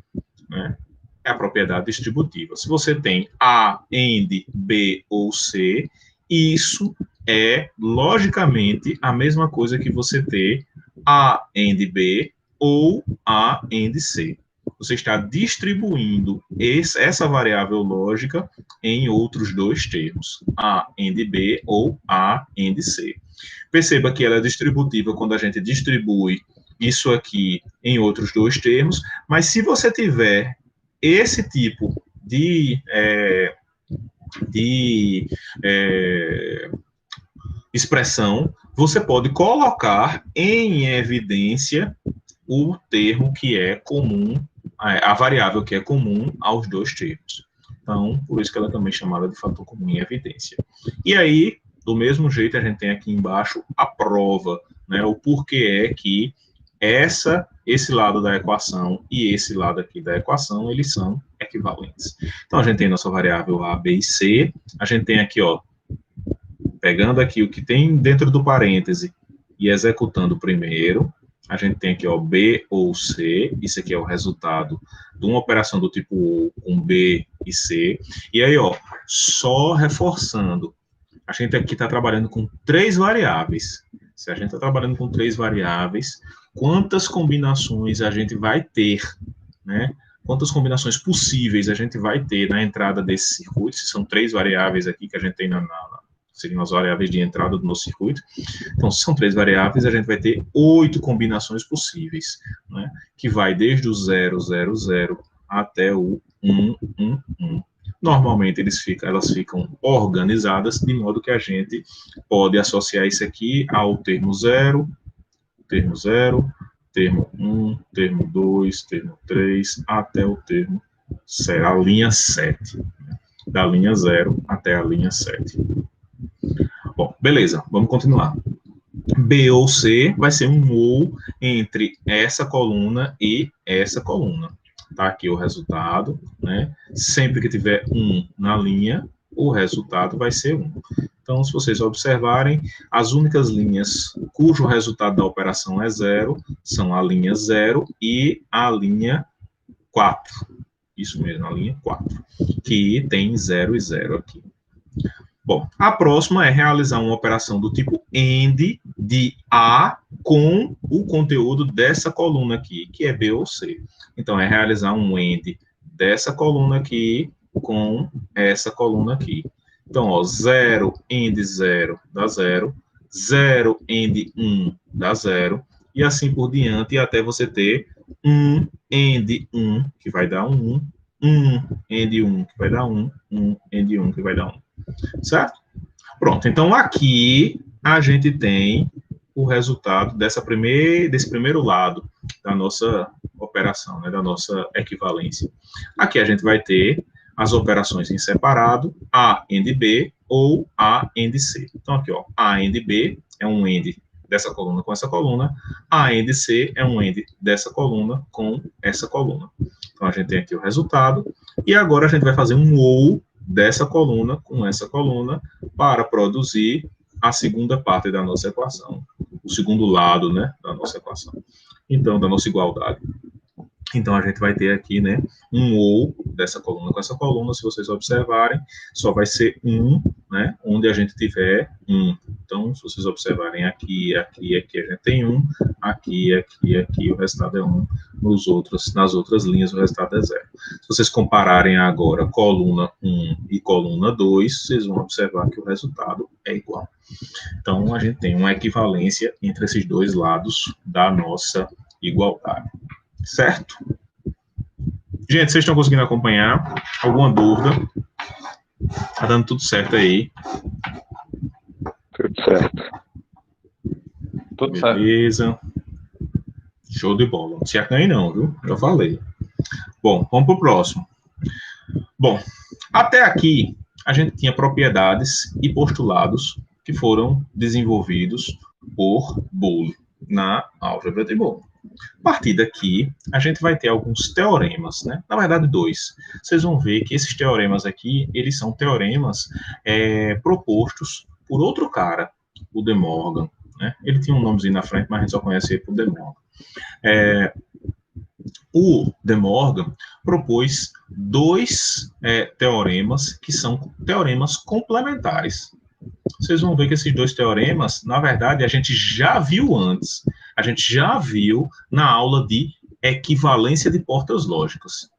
né? É a propriedade distributiva. Se você tem A, AND, B ou C, isso é, logicamente, a mesma coisa que você ter A, AND, B ou A, AND, C. Você está distribuindo essa variável lógica em outros 2 termos, A, AND, B ou A, AND, C. Perceba que ela é distributiva quando a gente distribui isso aqui em outros 2 termos, mas se você tiver esse tipo de expressão, você pode colocar em evidência o termo que é comum, a variável que é comum aos 2 termos. Então, por isso que ela também é chamada de fator comum em evidência. E aí, do mesmo jeito, a gente tem aqui embaixo a prova, né, o porquê é que esse lado da equação e esse lado aqui da equação, eles são equivalentes. Então, a gente tem nossa variável A, B e C, a gente tem aqui, ó, pegando aqui o que tem dentro do parêntese e executando primeiro, a gente tem aqui, ó, B ou C, isso aqui é o resultado de uma operação do tipo O com B e C, e aí, ó, só reforçando, a gente aqui está trabalhando com 3 variáveis. Se a gente está trabalhando com 3 variáveis, quantas combinações a gente vai ter, né? Quantas combinações possíveis a gente vai ter na entrada desse circuito, se são 3 variáveis aqui que a gente tem seriam as variáveis de entrada do nosso circuito. Então, se são 3 variáveis, a gente vai ter 8 combinações possíveis, né? Que vai desde o 0, 0, 0 até o 1, 1, 1. Normalmente elas ficam organizadas de modo que a gente pode associar isso aqui ao termo 0, termo 1, termo 2, termo 3, até o termo 0, a linha 7. Da linha 0 até a linha 7. Bom, beleza, vamos continuar. B ou C vai ser um ou entre essa coluna e essa coluna. Tá aqui o resultado, né? Sempre que tiver 1 na linha, o resultado vai ser 1. Então, se vocês observarem, as únicas linhas cujo resultado da operação é 0 são a linha 0 e a linha 4. Isso mesmo, a linha 4, que tem 0 e 0 aqui. Bom, a próxima é realizar uma operação do tipo AND de A com o conteúdo dessa coluna aqui, que é B ou C. Então, é realizar um AND dessa coluna aqui com essa coluna aqui. Então, ó, 0 AND 0 dá 0, 0 AND 1 dá 0, e assim por diante, até você ter 1 AND 1, que vai dar 1, 1 AND 1, que vai dar 1, 1 AND 1, que vai dar 1. Certo? Pronto, então aqui a gente tem o resultado desse primeiro lado da nossa operação, né, da nossa equivalência. Aqui a gente vai ter as operações em separado, A AND B ou A AND C. Então aqui, ó, A AND B é um AND dessa coluna com essa coluna, A AND C é um AND dessa coluna com essa coluna. Então a gente tem aqui o resultado, e agora a gente vai fazer um OR dessa coluna com essa coluna para produzir a segunda parte da nossa equação, o segundo lado, né, da nossa equação. Então, da nossa igualdade. Então, a gente vai ter aqui, né, um OR dessa coluna com essa coluna, se vocês observarem, só vai ser 1, né, onde a gente tiver 1. Então, se vocês observarem aqui, aqui, aqui, a gente tem 1, aqui, aqui, aqui, o resultado é 1, nas outras linhas o resultado é 0. Se vocês compararem agora coluna 1 e coluna 2, vocês vão observar que o resultado é igual. Então, a gente tem uma equivalência entre esses dois lados da nossa igualdade. Certo? Gente, vocês estão conseguindo acompanhar? Alguma dúvida? Tá dando tudo certo aí? Tudo certo. Tudo certo. Beleza. Show de bola. Não se acanhe não, viu? Já falei. Bom, vamos para o próximo. Bom, até aqui a gente tinha propriedades e postulados que foram desenvolvidos por Boole na álgebra de Boole. A partir daqui, a gente vai ter alguns teoremas, né? Na verdade, 2. Vocês vão ver que esses teoremas aqui, eles são teoremas propostos por outro cara, o De Morgan, né? Ele tinha um nomezinho na frente, mas a gente só conhece ele por De Morgan. O De Morgan propôs 2 teoremas que são teoremas complementares. Vocês vão ver que esses 2 teoremas, na verdade, a gente já viu antes. A gente já viu na aula de equivalência de portas lógicas.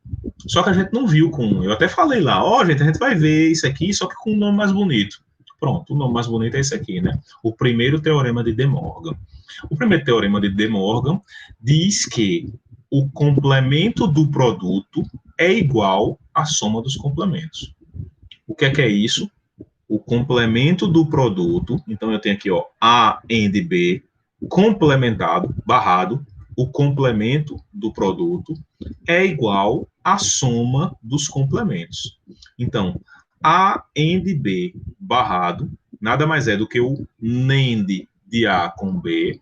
Só que a gente não viu com... Eu até falei lá, gente, a gente vai ver isso aqui, só que com um nome mais bonito. Pronto, o nome mais bonito é esse aqui, né? O primeiro teorema de De Morgan. O primeiro teorema de De Morgan diz que o complemento do produto é igual à soma dos complementos. O que é isso? O complemento do produto, então eu tenho aqui, ó, A AND B, complementado, barrado, o complemento do produto é igual à soma dos complementos. Então, A AND B, barrado, nada mais é do que o NAND de A com B,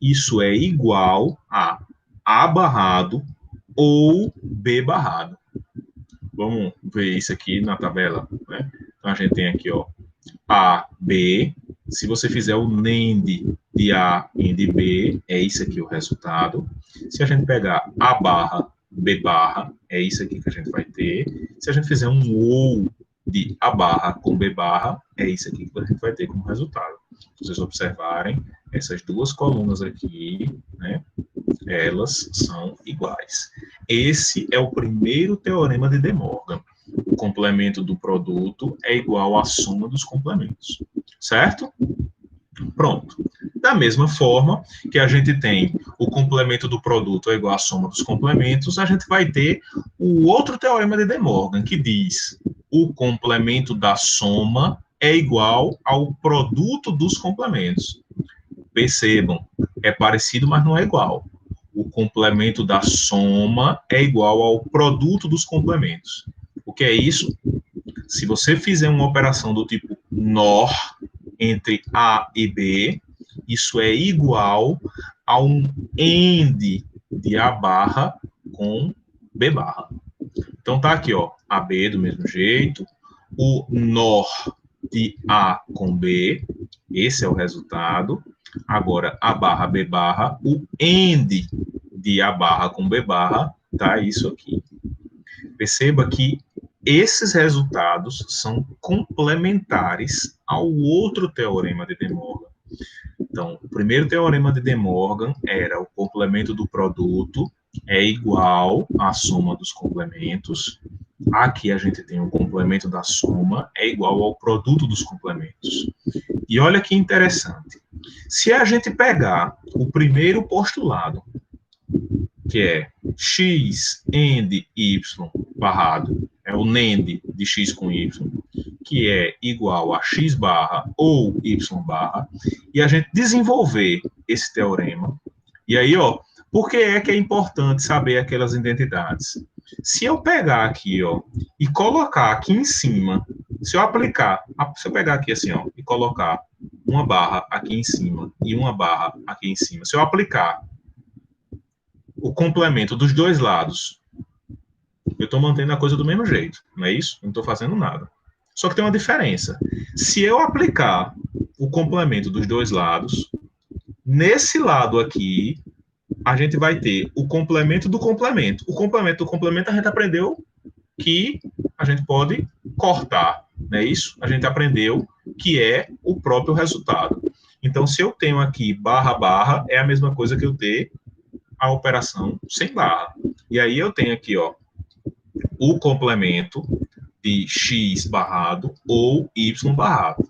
isso é igual a A barrado ou B barrado. Vamos ver isso aqui na tabela, né? Então, a gente tem aqui, ó, A, B. Se você fizer o NAND de A e de B, é isso aqui o resultado. Se a gente pegar A barra, B barra, é isso aqui que a gente vai ter. Se a gente fizer um OR de A barra com B barra, é isso aqui que a gente vai ter como resultado. Se vocês observarem, essas 2 colunas aqui, né, elas são iguais. Esse é o primeiro teorema de De Morgan. O complemento do produto é igual à soma dos complementos. Certo? Pronto. Da mesma forma que a gente tem o complemento do produto é igual à soma dos complementos, a gente vai ter o outro teorema de De Morgan, que diz o complemento da soma é igual ao produto dos complementos. Percebam, é parecido, mas não é igual. O complemento da soma é igual ao produto dos complementos. O que é isso? Se você fizer uma operação do tipo NOR entre A e B, isso é igual a um AND de A barra com B barra. Então tá aqui, ó, AB do mesmo jeito, o NOR de A com B, esse é o resultado. Agora, A barra, B barra, o AND de A barra com B barra, tá isso aqui. Perceba que esses resultados são complementares ao outro teorema de De Morgan. Então, o primeiro teorema de De Morgan era o complemento do produto é igual à soma dos complementos. Aqui a gente tem o complemento da soma é igual ao produto dos complementos. E olha que interessante. Se a gente pegar o primeiro postulado, que é x AND y barrado, é o NAND de x com y, que é igual a x barra ou y barra, e a gente desenvolver esse teorema. E aí, ó, por que é importante saber aquelas identidades? Se eu pegar aqui, ó, e colocar aqui em cima, se eu pegar aqui assim, ó, e colocar uma barra aqui em cima e uma barra aqui em cima, se eu aplicar o complemento dos dois lados, eu estou mantendo a coisa do mesmo jeito, não é isso? Não estou fazendo nada. Só que tem uma diferença. Se eu aplicar o complemento dos dois lados, nesse lado aqui, a gente vai ter o complemento do complemento. O complemento do complemento a gente aprendeu que a gente pode cortar, não é isso? A gente aprendeu que é o próprio resultado. Então, se eu tenho aqui barra, barra, é a mesma coisa que eu ter a operação sem barra. E aí eu tenho aqui, ó, o complemento de x barrado ou y barrado.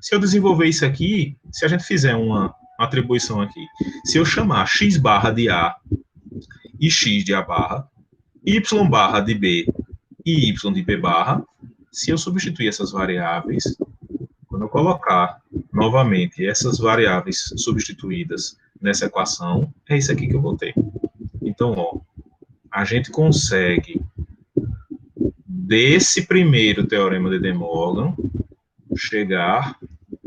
Se eu desenvolver isso aqui, se a gente fizer uma atribuição aqui, se eu chamar x barra de A e x de A barra, y barra de B e y de B barra, se eu substituir essas variáveis, quando eu colocar novamente essas variáveis substituídas nessa equação, é isso aqui que eu vou ter. Então, ó, a gente consegue, desse primeiro teorema de De Morgan, chegar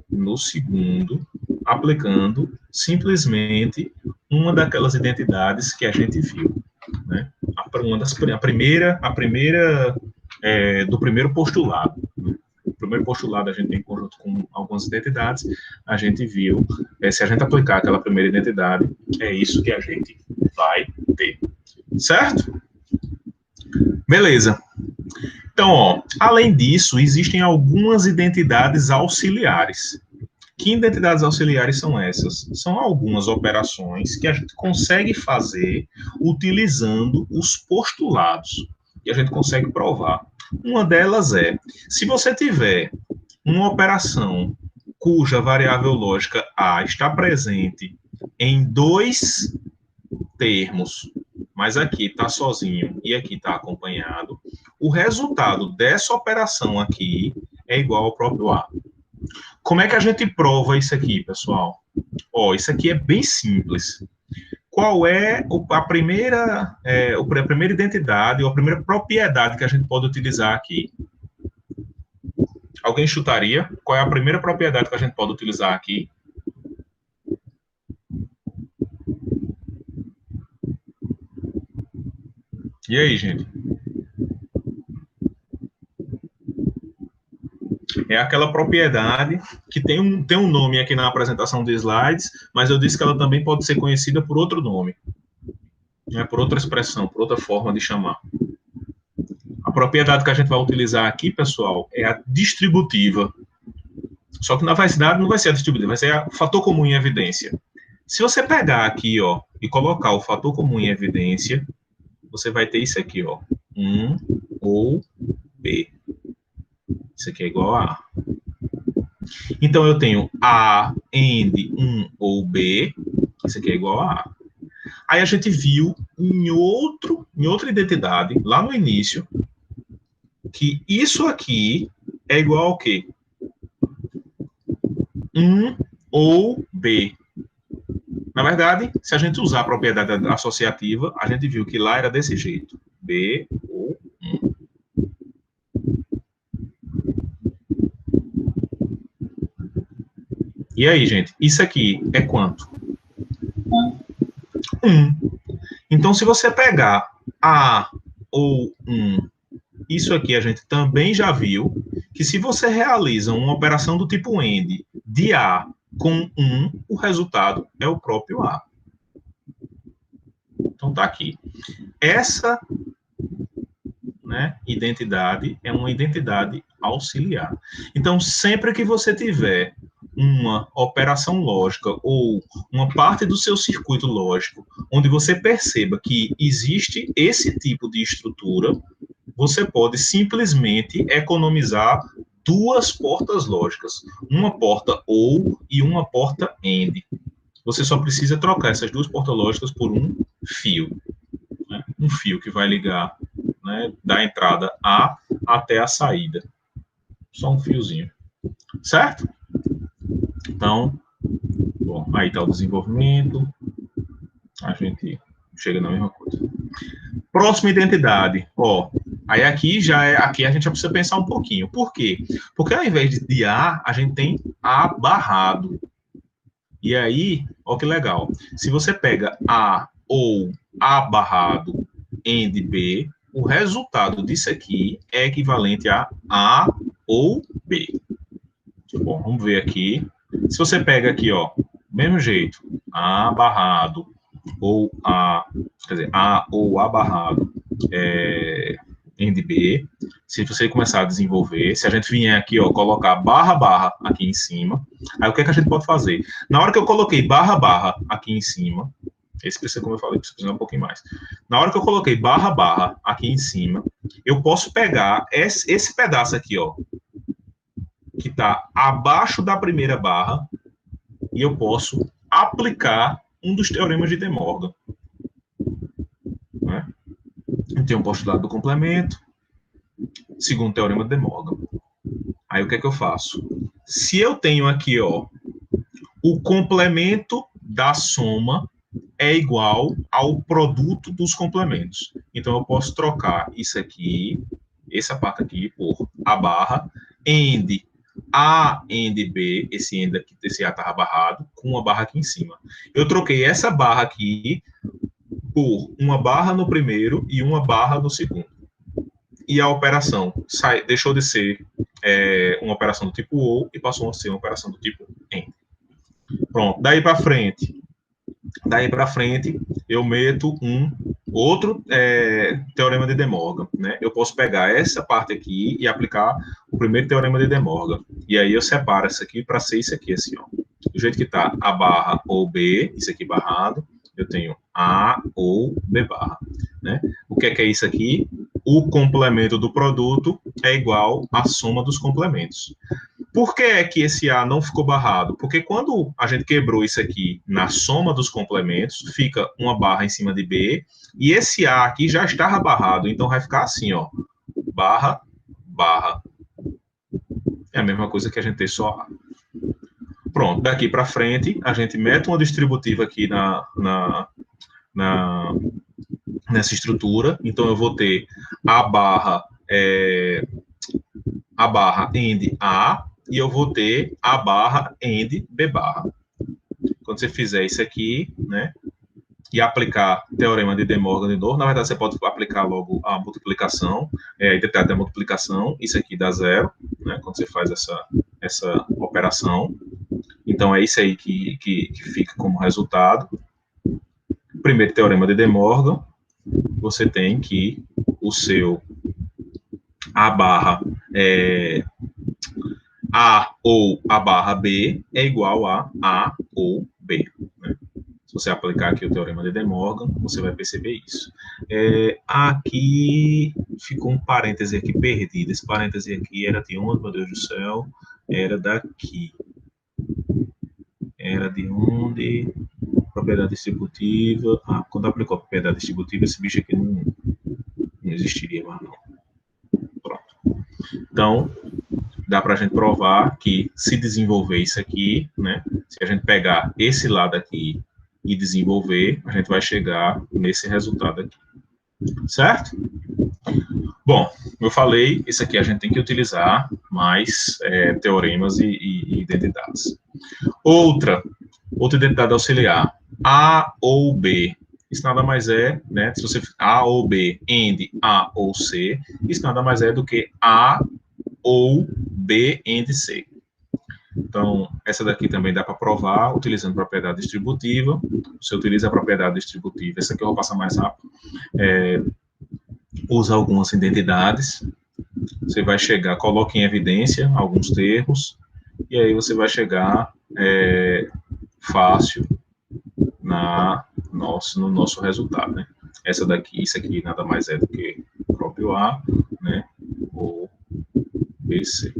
no segundo, aplicando simplesmente uma daquelas identidades que a gente viu, né? A primeira do primeiro postulado. Né? O primeiro postulado a gente tem em conjunto com algumas identidades, a gente viu, se a gente aplicar aquela primeira identidade, é isso que a gente vai ter. Certo? Beleza. Então, ó, além disso, existem algumas identidades auxiliares. Que identidades auxiliares são essas? São algumas operações que a gente consegue fazer utilizando os postulados. E a gente consegue provar. Uma delas é, se você tiver uma operação cuja variável lógica A está presente em dois termos, mas aqui está sozinho e aqui está acompanhado, o resultado dessa operação aqui é igual ao próprio A. Como é que a gente prova isso aqui, pessoal? Ó, isso aqui é bem simples. Qual é a primeira identidade ou a primeira propriedade que a gente pode utilizar aqui? Alguém chutaria? Qual é a primeira propriedade que a gente pode utilizar aqui? E aí, gente? É aquela propriedade que tem um nome aqui na apresentação de slides, mas eu disse que ela também pode ser conhecida por outro nome, né, por outra expressão, por outra forma de chamar. A propriedade que a gente vai utilizar aqui, pessoal, é a distributiva. Só que na verdade não vai ser a distributiva, vai ser o fator comum em evidência. Se você pegar aqui, ó, e colocar o fator comum em evidência, você vai ter isso aqui, ó, 1 ou B. Isso aqui é igual a A. Então, eu tenho A, AND, 1 ou B. Isso aqui é igual a A. Aí a gente viu em outra identidade, lá no início, que isso aqui é igual ao quê? 1 ou B. Na verdade, se a gente usar a propriedade associativa, a gente viu que lá era desse jeito. B ou 1. E aí, gente, isso aqui é quanto? 1. Então, se você pegar A ou 1, isso aqui a gente também já viu, que se você realiza uma operação do tipo AND de A com 1, o resultado é o próprio A. Então, tá aqui. Essa, né, identidade é uma identidade auxiliar. Então, sempre que você tiver uma operação lógica ou uma parte do seu circuito lógico onde você perceba que existe esse tipo de estrutura, você pode simplesmente economizar duas portas lógicas, uma porta OR e uma porta AND. Você só precisa trocar essas duas portas lógicas por um fio, né? Um fio que vai ligar, né, da entrada A até a saída. Só um fiozinho, certo? Então, bom, aí está o desenvolvimento, a gente chega na mesma coisa. Próxima identidade, ó, aí aqui aqui a gente já precisa pensar um pouquinho. Por quê? Porque ao invés de A, a gente tem A barrado. E aí, ó que legal. Se você pega A ou A barrado AND B, o resultado disso aqui é equivalente a A ou B. Bom, vamos ver aqui. Se você pega aqui, ó, mesmo jeito, A barrado ou A, quer dizer, A ou A barrado AND B, se você começar a desenvolver, se a gente vier aqui, ó, colocar barra aqui em cima, aí o que é que a gente pode fazer? Na hora que eu coloquei barra aqui em cima, esse precisa, como eu falei, precisa um pouquinho mais. Na hora que eu coloquei barra aqui em cima, eu posso pegar esse pedaço aqui, ó, que está abaixo da primeira barra, e eu posso aplicar um dos teoremas de De Morgan. Né? Eu tenho um postulado do complemento, segundo teorema de De Morgan. Aí o que é que eu faço? Se eu tenho aqui, ó, o complemento da soma é igual ao produto dos complementos. Então eu posso trocar isso aqui, essa parte aqui, por A barra, AND A, AND B, esse AND aqui, esse A estava barrado, com uma barra aqui em cima. Eu troquei essa barra aqui por uma barra no primeiro e uma barra no segundo. E a operação deixou de ser uma operação do tipo OR e passou a ser uma operação do tipo AND. Pronto, daí para frente, eu meto um outro teorema de De Morgan, né? Eu posso pegar essa parte aqui e aplicar o primeiro teorema de De Morgan. E aí eu separo isso aqui para ser isso aqui, assim, ó. Do jeito que está A barra ou B, isso aqui barrado, eu tenho A ou B barra, né? O que é isso aqui? O complemento do produto é igual à soma dos complementos. Por que é que esse A não ficou barrado? Porque quando a gente quebrou isso aqui na soma dos complementos, fica uma barra em cima de B, e esse A aqui já estava barrado, então vai ficar assim, ó, barra, barra. É a mesma coisa que a gente tem só A. Pronto, daqui para frente, a gente mete uma distributiva aqui nessa estrutura, então eu vou ter A barra AND A, e eu vou ter A barra AND B barra. Quando você fizer isso aqui, né, e aplicar o teorema de De Morgan de novo, na verdade você pode aplicar logo a multiplicação, a identidade da multiplicação, isso aqui dá zero, né, quando você faz essa operação. Então é isso aí que fica como resultado. Primeiro teorema de De Morgan, você tem que o seu A barra A ou A barra B é igual a A ou B. Né? Se você aplicar aqui o teorema de De Morgan, você vai perceber isso. Aqui ficou um parêntese aqui perdido. Esse parêntese aqui era de onde, meu Deus do céu? Era daqui. Era de onde? Propriedade distributiva. Quando aplicou a propriedade distributiva, esse bicho aqui não existiria mais, não. Pronto. Então, dá para a gente provar que se desenvolver isso aqui, né? Se a gente pegar esse lado aqui e desenvolver, a gente vai chegar nesse resultado aqui. Certo? Bom, eu falei, isso aqui a gente tem que utilizar mais teoremas e identidades. Outra identidade auxiliar, A ou B. Isso nada mais é, né? Se você A ou B, AND A ou C, isso nada mais é do que A ou B AND C. Então, essa daqui também dá para provar utilizando propriedade distributiva. Você utiliza a propriedade distributiva, essa aqui eu vou passar mais rápido. Usa algumas identidades. Você vai chegar, coloca em evidência alguns termos, e aí você vai chegar fácil no nosso resultado, né? Isso aqui nada mais é do que próprio A, né, ou BC.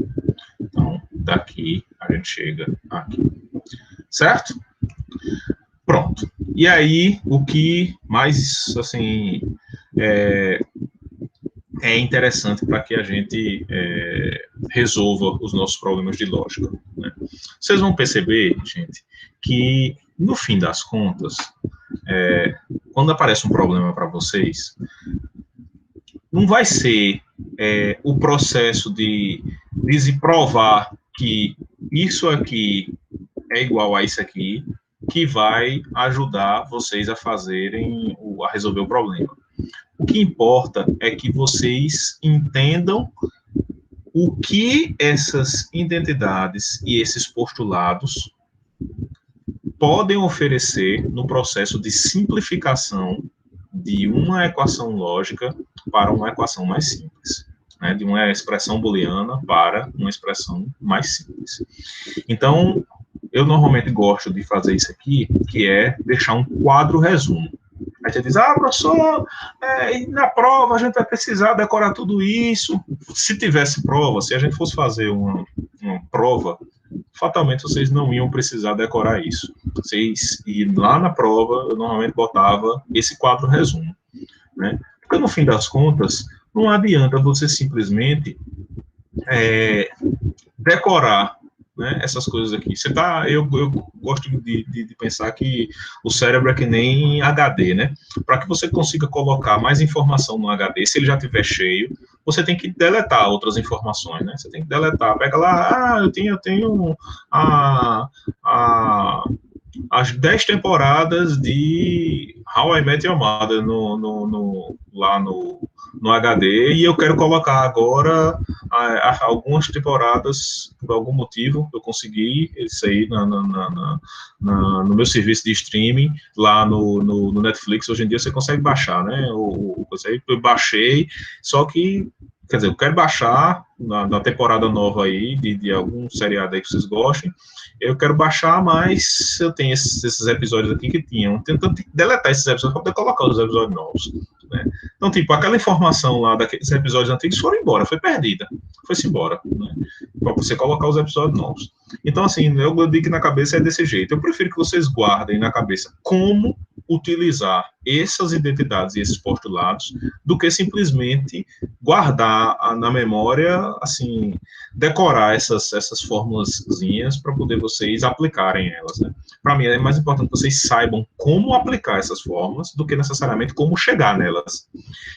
Então, daqui a gente chega aqui. Certo? Pronto. E aí, o que mais, assim, é interessante para que a gente resolva os nossos problemas de lógica, né? Vocês vão perceber, gente, que, no fim das contas, quando aparece um problema para vocês, não vai ser o processo de provar que isso aqui é igual a isso aqui que vai ajudar vocês a resolver o problema. O que importa é que vocês entendam o que essas identidades e esses postulados podem oferecer no processo de simplificação de uma equação lógica para uma equação mais simples, né? De uma expressão booleana para uma expressão mais simples. Então, eu normalmente gosto de fazer isso aqui, que é deixar um quadro resumo. Aí você diz, professor, na prova a gente vai precisar decorar tudo isso. Se tivesse prova, se a gente fosse fazer uma prova, fatalmente vocês não iam precisar decorar isso. E lá na prova, eu normalmente botava esse quadro resumo, né? Porque no fim das contas, não adianta você simplesmente decorar, né, essas coisas aqui. Eu gosto de pensar que o cérebro é que nem HD, né? Para que você consiga colocar mais informação no HD, se ele já estiver cheio, você tem que deletar outras informações, né? Você tem que deletar. Pega lá, eu tenho as 10 temporadas de How I Met Your Mother lá no HD, e eu quero colocar agora algumas temporadas, por algum motivo, eu consegui isso aí no meu serviço de streaming, lá no Netflix. Hoje em dia você consegue baixar, né? Eu baixei, só que, quer dizer, eu quero baixar na temporada nova aí, de algum seriado aí que vocês gostem, eu quero baixar, mas eu tenho esses episódios aqui que tinham, tentando deletar esses episódios para poder colocar os episódios novos, né? Então, tipo, aquela informação lá daqueles episódios antigos foram embora, foi perdida, foi-se embora, né? Para você colocar os episódios novos. Então, assim, eu digo que na cabeça é desse jeito. Eu prefiro que vocês guardem na cabeça como utilizar essas identidades e esses postulados, do que simplesmente guardar na memória, assim, decorar essas formulazinhas para poder vocês aplicarem elas, né? Para mim, é mais importante que vocês saibam como aplicar essas fórmulas do que necessariamente como chegar nelas.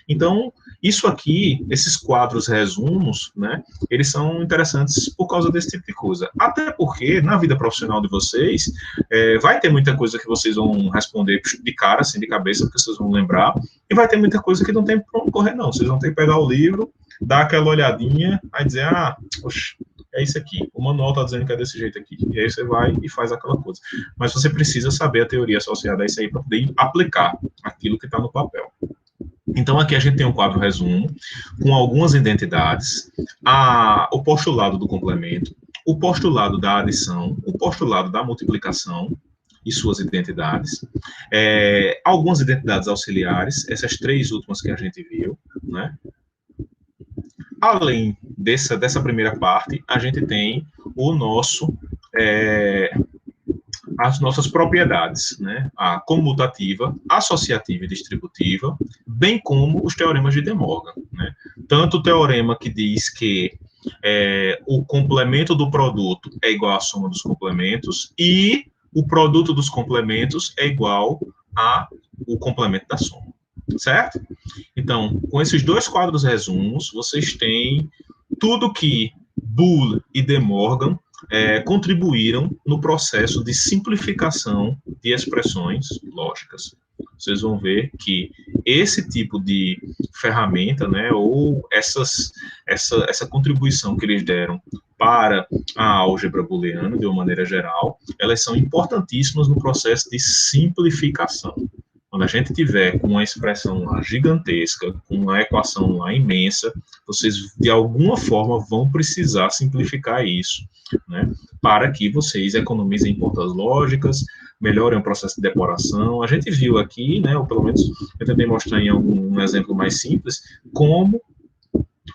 Então, isso aqui, esses quadros resumos, né, eles são interessantes por causa desse tipo de coisa. Até porque, na vida profissional de vocês, vai ter muita coisa que vocês vão responder de cara, assim, de cabeça, porque vocês vão lembrar, e vai ter muita coisa que não tem para onde correr, não. Vocês vão ter que pegar o livro, dar aquela olhadinha, aí dizer, oxe, é isso aqui, o manual está dizendo que é desse jeito aqui, e aí você vai e faz aquela coisa. Mas você precisa saber a teoria associada a isso aí para poder aplicar aquilo que está no papel. Então, aqui a gente tem um quadro resumo, com algumas identidades, o postulado do complemento, o postulado da adição, o postulado da multiplicação e suas identidades, algumas identidades auxiliares, essas três últimas que a gente viu, né? Além dessa primeira parte, a gente tem as nossas propriedades, né? A comutativa, associativa e distributiva, bem como os teoremas de De Morgan, né? Tanto o teorema que diz que o complemento do produto é igual à soma dos complementos, e o produto dos complementos é igual ao complemento da soma. Certo? Então, com esses dois quadros resumos, vocês têm tudo que Boole e De Morgan contribuíram no processo de simplificação de expressões lógicas. Vocês vão ver que esse tipo de ferramenta, né, ou essa contribuição que eles deram para a álgebra booleana, de uma maneira geral, elas são importantíssimas no processo de simplificação. Quando a gente tiver com uma expressão lá gigantesca, com uma equação lá imensa, vocês, de alguma forma, vão precisar simplificar isso, né? Para que vocês economizem portas lógicas, melhorem o processo de depuração. A gente viu aqui, né, ou pelo menos eu tentei mostrar em algum exemplo mais simples, como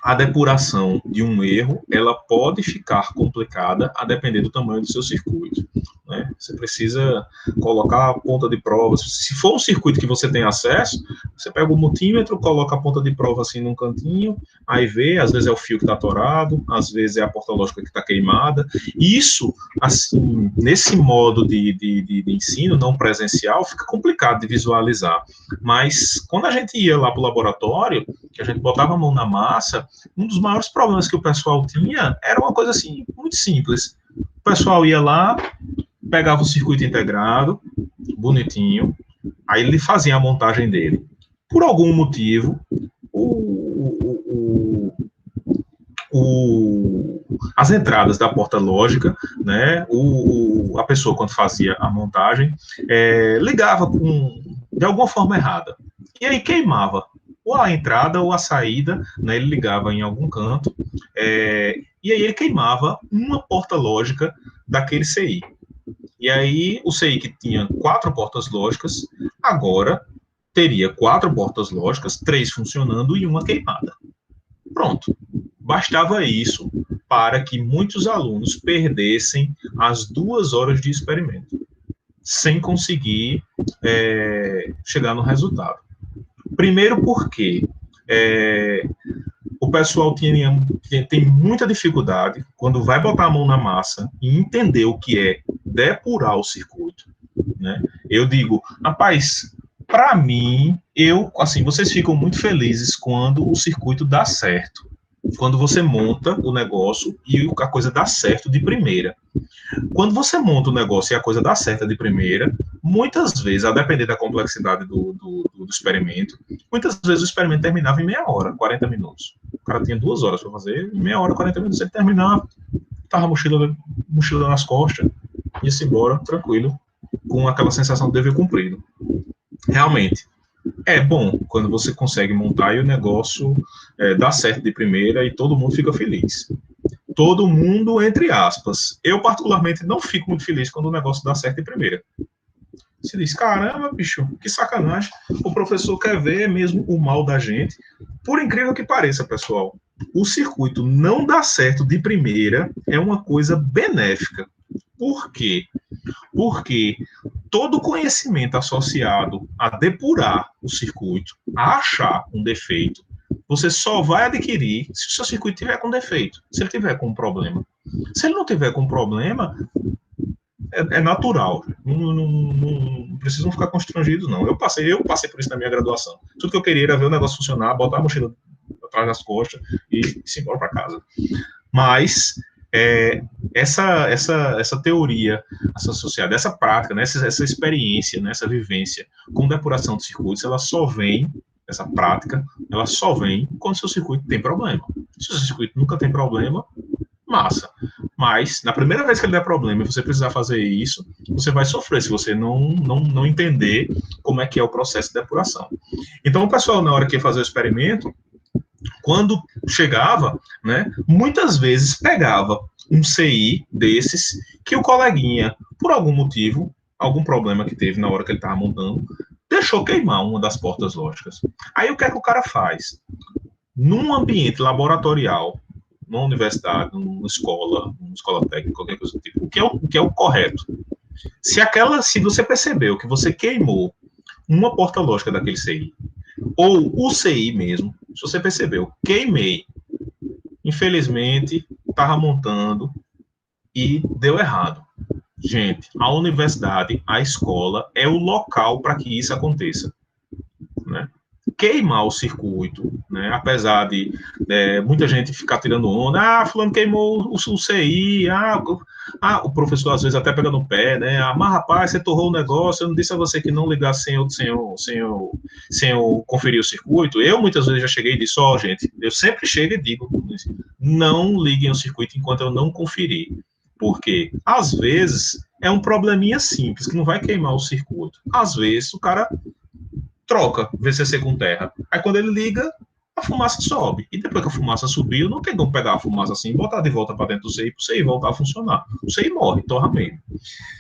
a depuração de um erro, ela pode ficar complicada a depender do tamanho do seu circuito, né? Você precisa colocar a ponta de prova. Se for um circuito que você tem acesso, você pega o multímetro, coloca a ponta de prova assim num cantinho, aí vê, às vezes é o fio que está atorado, às vezes é a porta lógica que está queimada. Isso, assim, nesse modo de ensino não presencial, fica complicado de visualizar. Mas quando a gente ia lá para o laboratório, que a gente botava a mão na massa, um dos maiores problemas que o pessoal tinha era uma coisa assim, muito simples. O pessoal ia lá, pegava o circuito integrado, bonitinho, aí ele fazia a montagem dele. Por algum motivo, as entradas da porta lógica, né, a pessoa, quando fazia a montagem, ligava de alguma forma errada. E aí queimava ou a entrada ou a saída, né, ele ligava em algum canto, e aí ele queimava uma porta lógica daquele CI. E aí o CI que tinha 4 portas lógicas, agora teria 4 portas lógicas, 3 funcionando e uma queimada. Pronto. Bastava isso para que muitos alunos perdessem as 2 horas de experimento, sem conseguir chegar no resultado. Primeiro porque o pessoal tem muita dificuldade quando vai botar a mão na massa e entender o que é depurar o circuito, né? Eu digo, rapaz, para mim, vocês ficam muito felizes quando o circuito dá certo. Quando você monta o negócio e a coisa dá certo de primeira. Quando você monta o negócio e a coisa dá certo de primeira, muitas vezes, a depender da complexidade do experimento, muitas vezes o experimento terminava em meia hora, 40 minutos. O cara tinha 2 horas para fazer, em meia hora, 40 minutos, ele terminava, estava mochila nas costas, ia-se embora, tranquilo, com aquela sensação de dever cumprido. Realmente, é bom quando você consegue montar e o negócio dá certo de primeira e todo mundo fica feliz. Todo mundo, entre aspas. Eu, particularmente, não fico muito feliz quando o negócio dá certo de primeira. Você diz, caramba, bicho, que sacanagem. O professor quer ver mesmo o mal da gente. Por incrível que pareça, pessoal, o circuito não dar certo de primeira é uma coisa benéfica. Por quê? Porque todo conhecimento associado a depurar o circuito, a achar um defeito, você só vai adquirir se o seu circuito tiver com defeito, se ele tiver com um problema. Se ele não tiver com problema, é natural. Não precisam ficar constrangidos, não. Eu passei por isso na minha graduação. Tudo que eu queria era ver o negócio funcionar, botar a mochila atrás das costas e ir embora para casa. Mas essa teoria associada, essa prática, né, essa experiência, né, essa vivência com depuração de circuitos, essa prática, ela só vem quando o seu circuito tem problema. Se o seu circuito nunca tem problema, massa. Mas, na primeira vez que ele der problema e você precisar fazer isso, você vai sofrer se você não entender como é que é o processo de depuração. Então, o pessoal, na hora que ia fazer o experimento, quando chegava, né, muitas vezes pegava um CI desses que o coleguinha, por algum motivo, algum problema que teve na hora que ele estava montando, deixou queimar uma das portas lógicas. Aí o que é que o cara faz? Num ambiente laboratorial, numa universidade, numa escola técnica, qualquer coisa do tipo, o que é o correto? Se você percebeu que você queimou uma porta lógica daquele CI, ou o CI mesmo, se você percebeu, queimei, infelizmente, estava montando e deu errado. Gente, a universidade, a escola, é o local para que isso aconteça, né? Queimar o circuito, né? Apesar de muita gente ficar tirando onda, fulano queimou o CI, o professor às vezes até pega no pé, né? Mas rapaz, você torrou o negócio, eu não disse a você que não ligar sem eu conferir o circuito. Eu muitas vezes já cheguei e disse, gente, eu sempre chego e digo, não liguem o circuito enquanto eu não conferir. Porque, às vezes, é um probleminha simples, que não vai queimar o circuito. Às vezes, o cara troca VCC com terra. Aí, quando ele liga, a fumaça sobe. E depois que a fumaça subiu, não tem como pegar a fumaça assim e botar de volta para dentro do CI, para o CI voltar a funcionar. O CI morre, torra mesmo.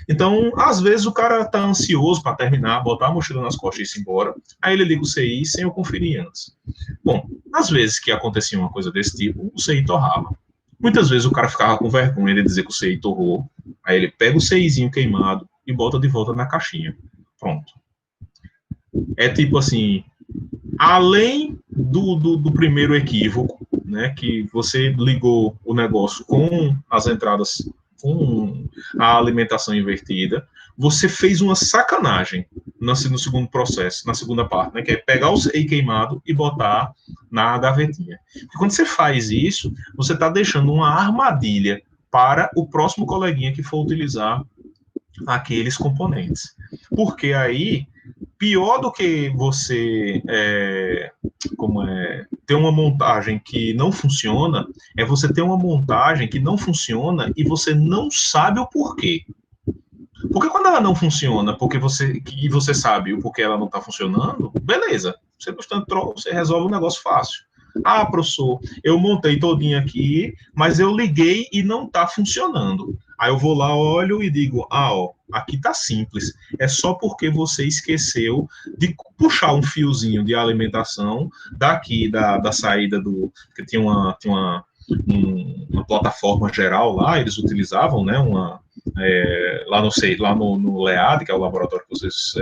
Então, às vezes, o cara está ansioso para terminar, botar a mochila nas costas e ir embora, aí ele liga o CI sem eu conferir antes. Bom, às vezes que acontecia uma coisa desse tipo, o CI torrava. Muitas vezes o cara ficava com vergonha de dizer que o CI torrou, aí ele pega o CIzinho queimado e bota de volta na caixinha. Pronto. É tipo assim, além do primeiro equívoco, né, que você ligou o negócio com as entradas, com a alimentação invertida, você fez uma sacanagem no segundo processo, na segunda parte, né, que é pegar o CI queimado e botar na gavetinha. Porque quando você faz isso, você está deixando uma armadilha para o próximo coleguinha que for utilizar aqueles componentes. Porque aí, pior do que você ter uma montagem que não funciona, é você ter uma montagem que não funciona e você não sabe o porquê. Porque quando ela não funciona, porque você sabe o porquê ela não está funcionando, beleza. Você resolve o negócio fácil. Ah, professor, eu montei todinho aqui, mas eu liguei e não está funcionando. Aí eu vou lá, olho e digo, aqui tá simples. É só porque você esqueceu de puxar um fiozinho de alimentação daqui da saída do... que tinha uma plataforma geral lá, eles utilizavam, né, lá no LEAD, que é o laboratório que vocês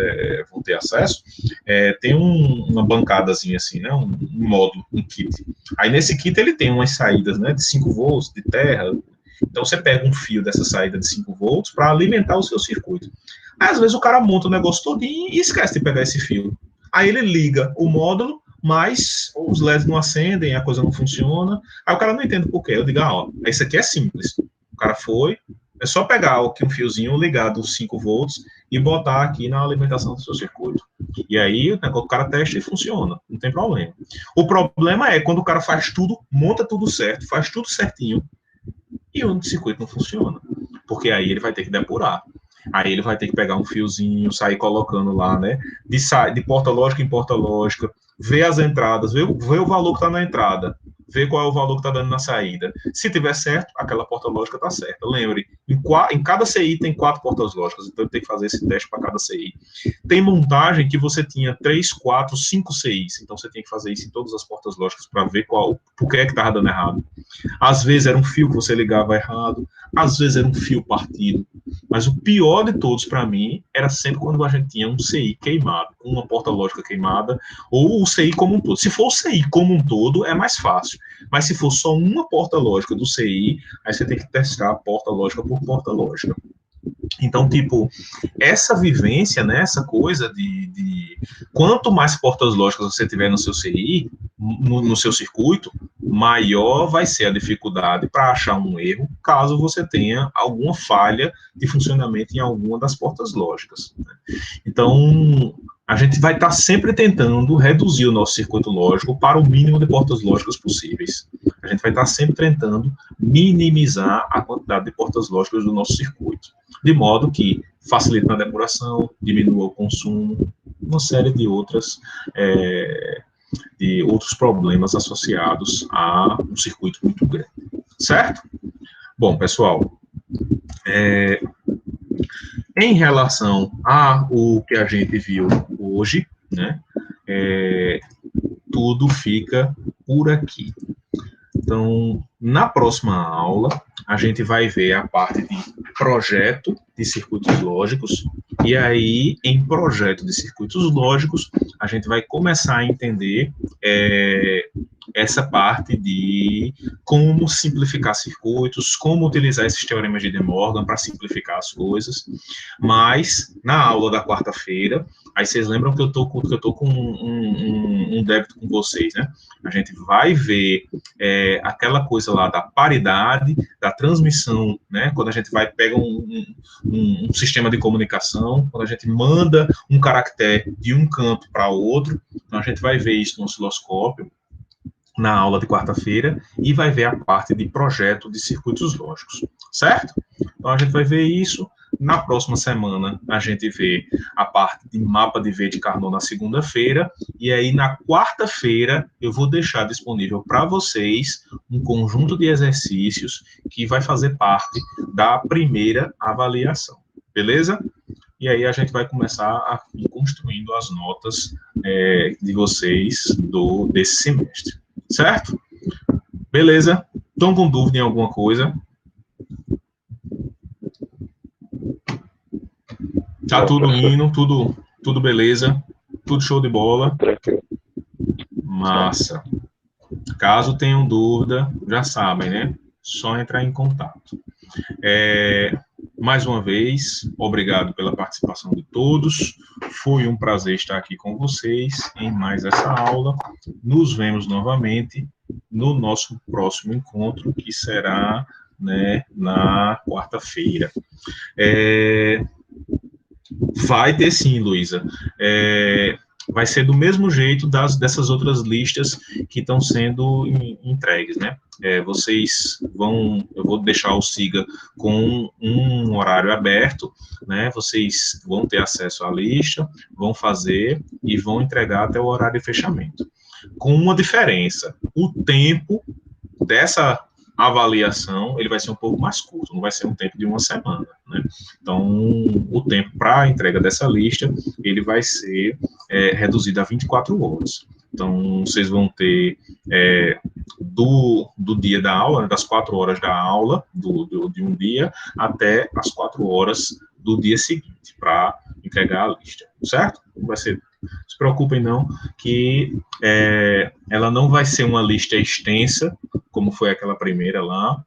vão ter acesso, tem uma bancadazinha assim, né, um módulo, um kit. Aí nesse kit ele tem umas saídas, né, de 5 volts, de terra. Então você pega um fio dessa saída de 5 volts para alimentar o seu circuito. Aí às vezes o cara monta o negócio todinho e esquece de pegar esse fio. Aí ele liga o módulo, mas os LEDs não acendem, a coisa não funciona. Aí o cara não entende por quê. Eu digo, isso aqui é simples. O cara foi, é só pegar aqui um fiozinho ligado 5 volts e botar aqui na alimentação do seu circuito. E aí o cara testa e funciona, não tem problema. O problema é quando o cara faz tudo, monta tudo certo, faz tudo certinho, e o circuito não funciona. Porque aí ele vai ter que depurar. Aí ele vai ter que pegar um fiozinho, sair colocando lá, né? De porta lógica em porta lógica, ver as entradas, ver o valor que está na entrada, ver qual é o valor que está dando na saída. Se tiver certo, aquela porta lógica está certa. Lembre, em cada CI tem 4 portas lógicas, então tem que fazer esse teste para cada CI. Tem montagem que você tinha 3, 4, 5 CIs, então você tem que fazer isso em todas as portas lógicas para ver por que é que estava dando errado. Às vezes era um fio que você ligava errado, às vezes era um fio partido, mas o pior de todos para mim era sempre quando a gente tinha um CI queimado, uma porta lógica queimada, ou o CI como um todo. Se for o CI como um todo, é mais fácil, mas se for só uma porta lógica do CI, aí você tem que testar a porta lógica por porta lógica. Então, tipo, essa vivência, né, essa coisa de quanto mais portas lógicas você tiver no seu CI, no seu circuito, maior vai ser a dificuldade para achar um erro, caso você tenha alguma falha de funcionamento em alguma das portas lógicas. Então, a gente vai estar sempre tentando reduzir o nosso circuito lógico para o mínimo de portas lógicas possíveis. A gente vai estar sempre tentando minimizar a quantidade de portas lógicas do nosso circuito, de modo que facilite na depuração, diminua o consumo, uma série de outros problemas associados a um circuito muito grande. Certo? Bom, pessoal, em relação ao que a gente viu hoje, né, tudo fica por aqui. Então, na próxima aula, a gente vai ver a parte de projeto de circuitos lógicos, e aí, em projeto de circuitos lógicos, a gente vai começar a entender essa parte de como simplificar circuitos, como utilizar esses teoremas de De Morgan para simplificar as coisas. Mas, na aula da quarta-feira, aí vocês lembram que eu tô com um débito com vocês, né? A gente vai ver aquela coisa lá da paridade, da transmissão, né? Quando a gente pega um sistema de comunicação, quando a gente manda um caractere de um canto para o outro, então a gente vai ver isso no osciloscópio, na aula de quarta-feira, e vai ver a parte de projeto de circuitos lógicos, certo? Então a gente vai ver isso Na próxima semana, a gente vê a parte de mapa de V de Carnot na segunda-feira, e aí na quarta-feira eu vou deixar disponível para vocês um conjunto de exercícios que vai fazer parte da primeira avaliação, beleza? E aí a gente vai começar a ir construindo as notas de vocês desse semestre, certo? Beleza? Estão com dúvida em alguma coisa? Tá tudo indo, tudo beleza, tudo show de bola. Tranquilo. Massa. Caso tenham dúvida, já sabem, né? Só entrar em contato. Mais uma vez, obrigado pela participação de todos. Foi um prazer estar aqui com vocês em mais essa aula. Nos vemos novamente no nosso próximo encontro, que será, né, na quarta-feira. Vai ter sim, Luísa. Vai ser do mesmo jeito dessas outras listas que estão sendo entregues, né? Eu vou deixar o SIGA com um horário aberto, né? Vocês vão ter acesso à lista, vão fazer e vão entregar até o horário de fechamento. Com uma diferença, o tempo dessa avaliação, ele vai ser um pouco mais curto, não vai ser um tempo de uma semana, né? Então, o tempo para a entrega dessa lista, ele vai ser reduzido a 24 horas. Então, vocês vão ter do dia da aula, né, das 4 horas da aula, de um dia, até as 4 horas do dia seguinte, para entregar a lista, certo? Vai ser... Não se preocupem não, que ela não vai ser uma lista extensa, como foi aquela primeira lá,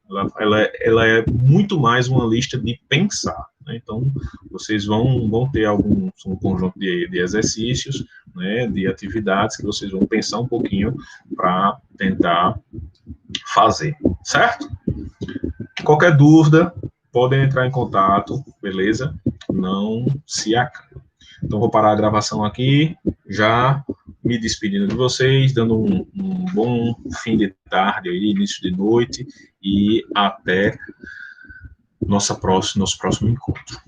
ela é muito mais uma lista de pensar, né? Então, vocês vão ter um conjunto de exercícios, né, de atividades que vocês vão pensar um pouquinho para tentar fazer, certo? Qualquer dúvida, podem entrar em contato, beleza? Não se acanhem. Então, vou parar a gravação aqui, já me despedindo de vocês, dando um bom fim de tarde, aí, início de noite, e até nosso próximo encontro.